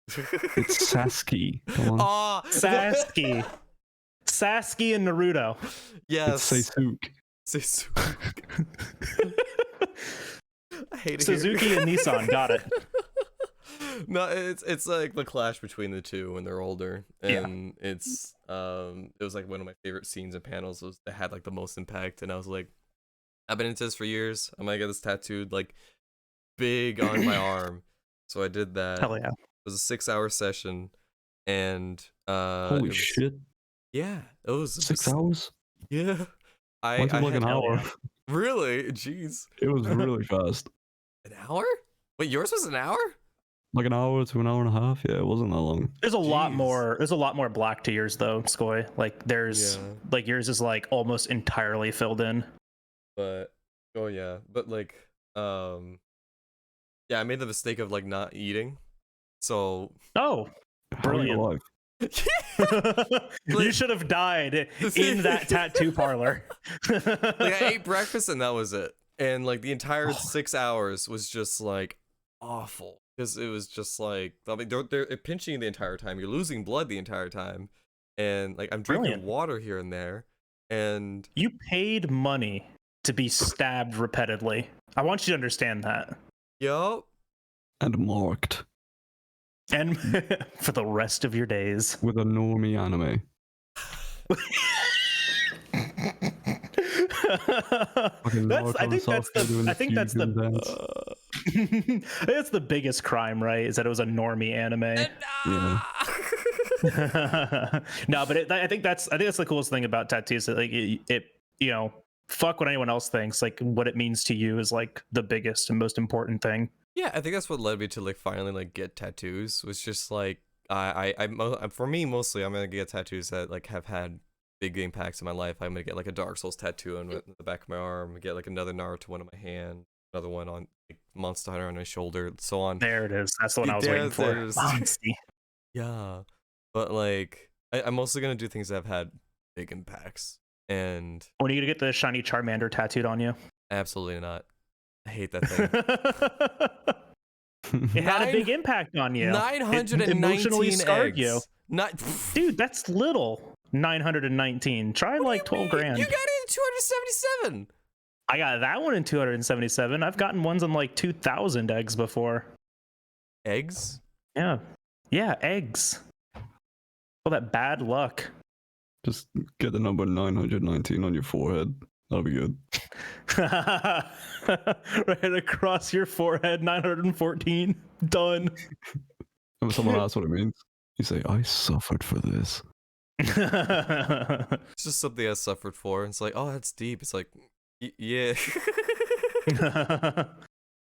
It's Sasuke. Come on. Oh, Sasuke. Sasuke and Naruto. Yes. It's Sasuke. Sasuke. I hate it. Suzuki and Nissan. Got it. No, it's like the clash between the two when they're older, and it's it was like one of my favorite scenes and panels was that had like the most impact, and I was like, I've been into this for years. I'm gonna get this tattooed like big on my arm, so I did that. Hell yeah! It was a 6-hour session, and holy shit! Yeah, it was 6 hours. Yeah, I took like an hour. Really? Jeez. It was really fast. An hour? Wait, yours was an hour? Like an hour to an hour and a half. Yeah, it wasn't that long. There's a lot Jeez. more. There's a lot more black to yours though, Skoy. Like there's Yeah. like yours is like almost entirely filled in. But oh yeah, but like yeah, I made the mistake of like not eating. So Oh, How are you brilliant. alive? You should have died in that tattoo parlor. like I ate breakfast and that was it. And like the entire 6 hours was just like awful because it was just like I mean they're pinching you the entire time. You're losing blood the entire time, and like I'm drinking Brilliant. water here and there, and You paid money to be stabbed repeatedly. I want you to understand that. yup. And marked And for the rest of your days. with a normie anime. I think that's the biggest crime, right? Is that it was a normie anime. No, but I think that's the coolest thing about tattoos. That like it you know, fuck what anyone else thinks. Like what it means to you is like the biggest and most important thing. Yeah, I think that's what led me to like finally like get tattoos. Was just like for me mostly I'm gonna get tattoos that like have had big impacts in my life. I'm gonna get like a Dark Souls tattoo on the back of my arm. Get like another Naruto one on my hand. Another one on like Monster Hunter on my shoulder, so on. There it is. That's the one I was waiting for. Monsty. Yeah, but like I'm mostly gonna do things that have had big impacts. And When are you gonna get the shiny Charmander tattooed on you? absolutely not. I hate that thing. It had a big impact on you. 919 It emotionally scarred eggs. you. Dude, that's little. 919. Try like 12 grand. You got it in 277. I got that one in 277. I've gotten ones on like 2,000 eggs before. Eggs? Yeah. Yeah, eggs. All that bad luck. Just get the number 919 on your forehead. That'll be good. Right across your forehead, 914. Done. When someone asks what it means, you say, I suffered for this. It's just something I suffered for. It's like, oh, that's deep. It's like, yeah.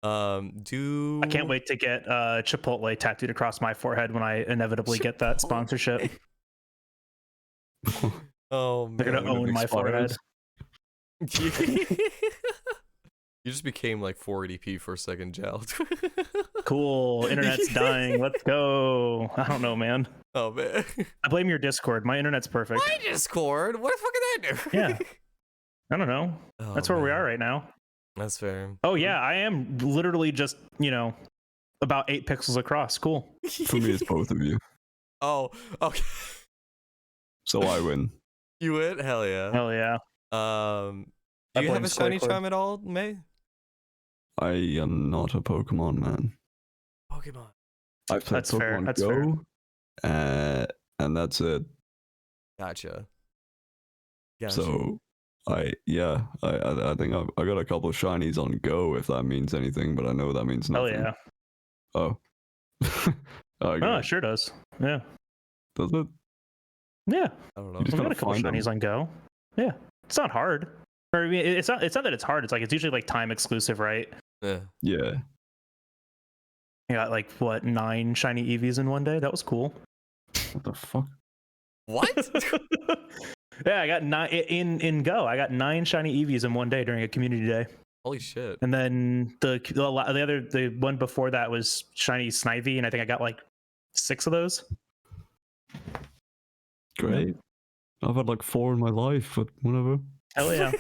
I can't wait to get Chipotle tattooed across my forehead when I inevitably get that sponsorship. Oh man. They're gonna own my forehead. You just became like 480p for a second, Jal. Cool. Internet's dying. Let's go. I don't know, man. Oh man. I blame your Discord. My internet's perfect. My Discord? What the fuck did I do? Yeah. I don't know. Oh, That's where we man. are right now. That's fair. Oh yeah, I am literally just, about 8 pixels across. Cool. For me, it's both of you. Oh, okay. So I win. You win? Hell yeah. Hell yeah. Do I you have blame a shiny Squidward. charm at all, May? I am not a Pokemon man. Pokemon. I've played That's fair, Pokemon that's Go, and that's it. Gotcha. So I think I got a couple of shinies on Go, if that means anything, but I know that means Hell nothing. yeah. Oh. Okay. Oh, it sure does. Yeah. Does it? Yeah. I don't know. You just I've got gotta a couple find 'em. shinies on Go. Yeah. It's not hard. Or, I mean, it's not that it's hard. It's like it's usually like time exclusive, right? Yeah. Yeah. You got like what 9 shiny Eevees in one day? That was cool. What the fuck? What? Yeah, I got 9 in Go. I got 9 shiny Eevees in one day during a community day. Holy shit. And then the one before that was shiny Snivy, and I think I got like 6 of those. Great. I've had like 4 in my life, but whatever. Hell yeah.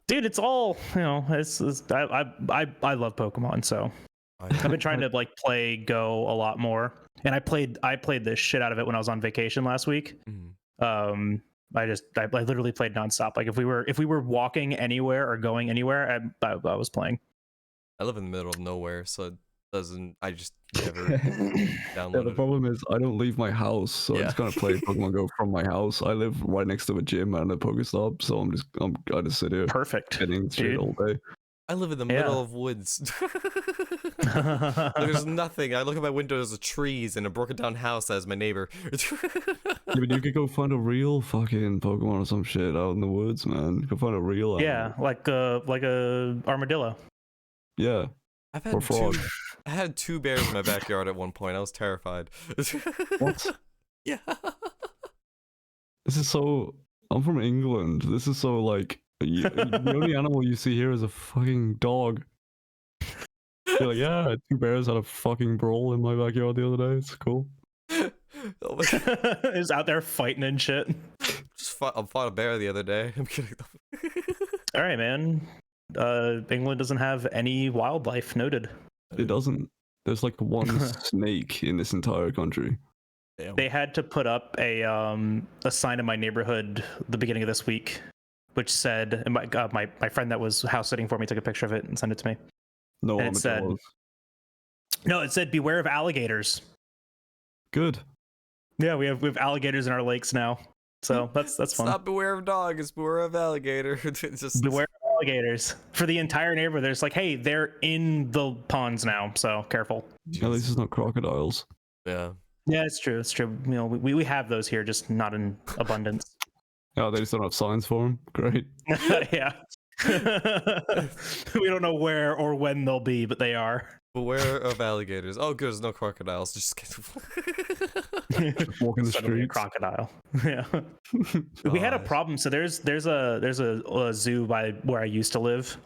Dude, it's all, I love Pokemon, so I've been trying to like play Go a lot more. And I played the shit out of it when I was on vacation last week. Mhm. I literally played nonstop. Like if we were walking anywhere or going anywhere, I was playing. I live in the middle of nowhere, so it doesn't. I just never Yeah, downloaded the problem is I don't leave my house, so I Yeah. just gotta play Pokemon Go from my house. I live right next to a gym and a Pokestop, so I just sit here Perfect. getting shit dude. all day. I live in the Yeah. middle of woods. There's nothing. I look at my window, there's trees and a broken down house that has my neighbor. Yeah, but you could go find a real fucking Pokemon or some shit out in the woods, man. Go find a real Yeah, animal. like a armadillo. Yeah. I've Or had frog. I had 2 bears in my backyard at one point. I was terrified. What? Yeah. This is so. I'm from England. This is so like. The only animal you see here is a fucking dog. You're like, yeah, 2 bears had a fucking brawl in my backyard the other day. It's cool. Oh my God. Is out there fighting and shit. I fought a bear the other day. I'm kidding. All right, man. England doesn't have any wildlife. Noted. It doesn't. There's like one snake in this entire country. Damn. They had to put up a sign in my neighborhood the beginning of this week, which said, and my friend that was house sitting for me took a picture of it and sent it to me. No, And it said, no, it said, beware of alligators. Good. Yeah, we have alligators in our lakes now, so that's fun. Stop beware of dog. It's beware of alligator. Just Beware of alligators for the entire neighborhood. There's like, hey, they're in the ponds now, so careful. At least it's not crocodiles. Yeah. Yeah, it's true. It's true. You know, we have those here, just not in abundance. Oh, they just don't have signs for them. Great. Yeah. We don't know where or when they'll be, but they are. Beware of alligators. Oh, good. There's no crocodiles. Just Walking the Suddenly a streets. crocodile. Yeah. We had a problem. So there's a zoo by where I used to live,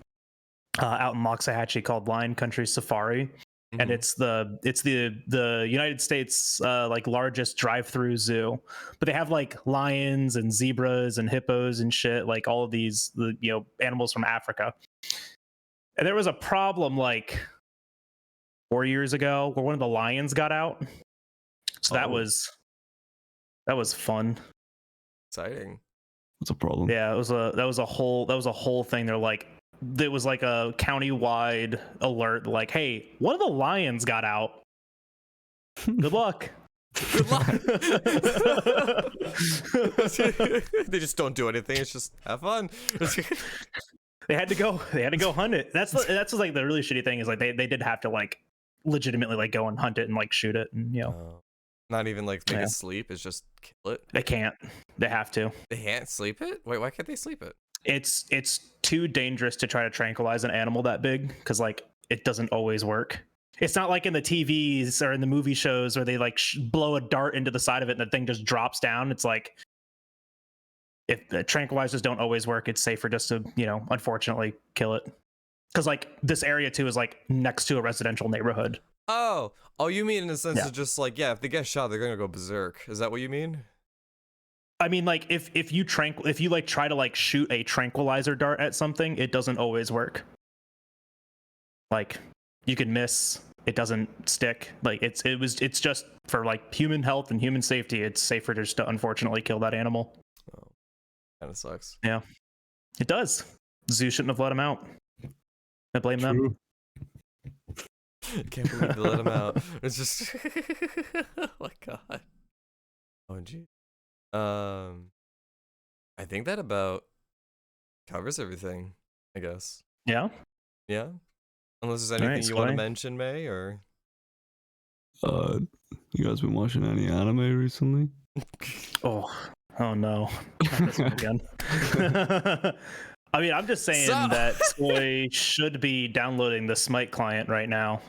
out in Loxahatchee called Lion Country Safari. And it's the United States like largest drive-through zoo, but they have like lions and zebras and hippos and shit, like all of these animals from Africa. And there was a problem like 4 years ago where one of the lions got out. So that was fun. Exciting. What's a problem? Yeah, that was a whole thing. They're like, it was like a county-wide alert, like, hey, one of the lions got out. Good luck. Good luck. They just don't do anything. It's just have fun. They had to go hunt it. That's like the really shitty thing is like they did have to like legitimately like go and hunt it and like shoot it, and Not even like make it sleep. It's just kill it. they can't. They have to. They can't sleep it. Wait, why can't they sleep it? It's too dangerous to try to tranquilize an animal that big because like it doesn't always work. It's not like in the TVs or in the movie shows where they like blow a dart into the side of it and the thing just drops down. It's like if the tranquilizers don't always work, it's safer just to unfortunately kill it. Because like this area too is like next to a residential neighborhood. Oh, you mean in the sense of just like if they get shot, they're gonna go berserk. Is that what you mean? I mean, like if you like try to like shoot a tranquilizer dart at something, it doesn't always work. Like you can miss, it doesn't stick. Like it's just for like human health and human safety. It's safer just to unfortunately kill that animal. Oh, kind of sucks. Yeah, it does. Zoo shouldn't have let him out. I blame them. Can't believe they let him out. It's just oh my god. Oh gee. I think that about covers everything, I guess. Yeah. Yeah. Unless there's anything you want to mention, May, or you guys been watching any anime recently? Oh no. Not this one again. I mean, I'm just saying that Skoj should be downloading the Smite client right now.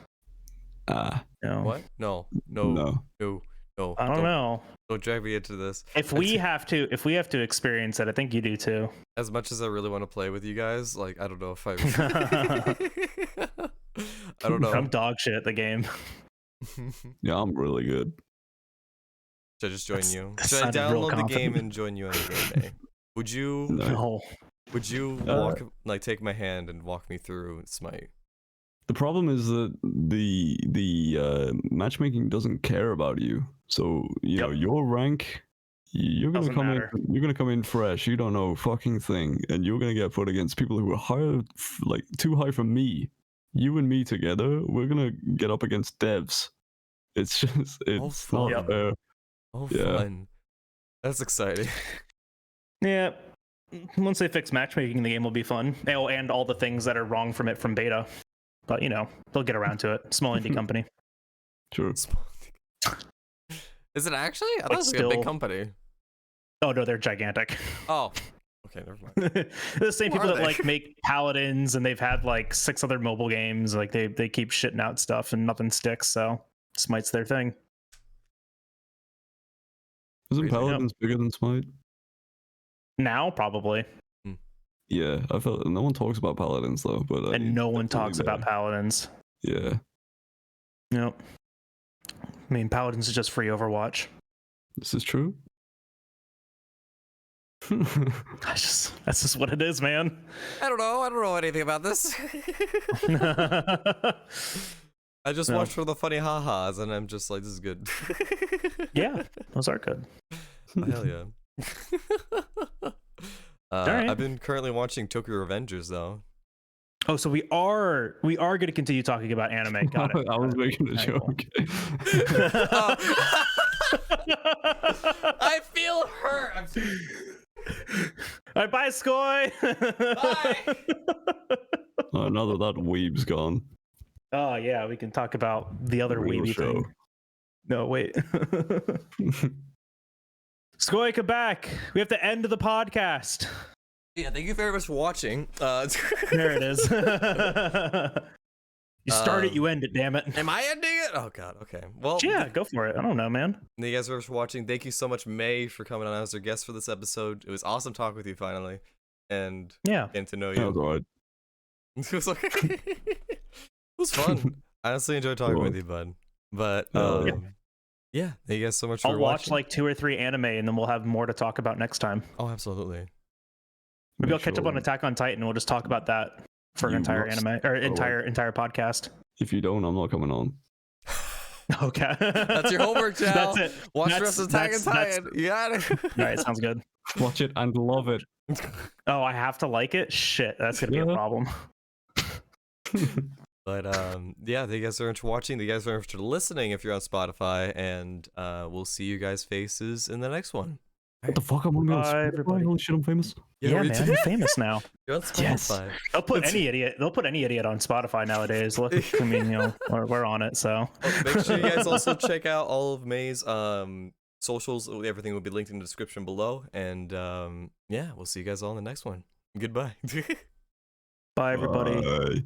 What? No. I don't know. Don't drag me into this. If we have to experience it, I think you do too. As much as I really want to play with you guys, like I don't know if I I don't know. I'm dog shit at the game. Yeah, I'm really good. Should I just join you? Should I download the game and join you on the game, May? Would you? No. Would you take my hand and walk me through Smite? The problem is that the matchmaking doesn't care about you. So you know your rank, you're gonna come in fresh. You don't know a fucking thing, and you're gonna get put against people who are higher, like too high for me. You and me together, we're gonna get up against devs. It's just it's not fair. Oh, fun! That's exciting. Yeah. Once they fix matchmaking, the game will be fun. Oh, and all the things that are wrong from it from beta. But they'll get around to it. Small indie company. Sure. Is it actually? I thought it was like a big company. Oh no, they're gigantic. Oh, Okay, never mind. The same Who people are that they? like make Paladins, and they've had like 6 other mobile games. Like they keep shitting out stuff and nothing sticks. So Smite's their thing. Isn't Crazy. Paladins bigger than Smite? Now probably, Yeah, I felt no one talks about Paladins though, but and no one definitely talks about there. Paladins. Yeah, Nope. I mean, Paladins is just free Overwatch. this is true. That's just what it is, man. I don't know anything about this. I just No. watched for the funny ha-has, and I'm just like, this is good. Yeah, those are good. Oh, hell yeah. Alright. I've been currently watching Tokyo Revengers though. Oh, so we are going to continue talking about anime. Got it. I was making a Alright, cool. joke. I feel hurt. All right, bye, Skoy. Bye. Oh, now that that weeb's gone. Oh yeah, we can talk about the other Real weeby show. thing. No, wait. Skoy, come back. We have to end the podcast. Yeah, thank you very much for watching. There it is. You start it, you end it, damn it. Am I ending it? Oh god, okay. Well, Yeah, go for it. I don't know, man. thank you guys very much for watching. Thank you so much, May, for coming on as our guest for this episode. It was awesome talking with you finally, and Yeah. getting to know That was you. alright. It was like, it was fun. I honestly enjoyed talking with you, bud. But yeah, thank you guys so much for I'll watch watching. like 2 or 3 anime, and then we'll have more to talk about next time. Oh, absolutely. Maybe Make I'll catch up sure- on Attack on Titan. We'll just talk about that for an You entire must. anime or Oh, entire podcast. If you don't, I'm not coming on. Okay. That's your homework, Jal. That's it. Watch the That's- rest of Attack on that's- Titan. You got it. All right, sounds good. Watch it and love it. Oh, I have to like it? Shit, that's gonna be a Yeah. problem. But yeah, thank you guys so much for watching. Thank you guys so much for listening if you're on Spotify, and we'll see you guys' faces in the next one. What the fuck? I'm gonna be on Bye, Spotify? everybody. Holy shit, I'm famous. Yeah, we man, did- you're famous now. You're on Yes. Spotify. They'll put It's- any idiot. They'll put any idiot on Spotify nowadays. Look, I mean, you know, we're on it. So Oh, make sure you guys also check out all of May's socials. Everything will be linked in the description below. And yeah, we'll see you guys all in the next one. Goodbye. bye, everybody. Bye.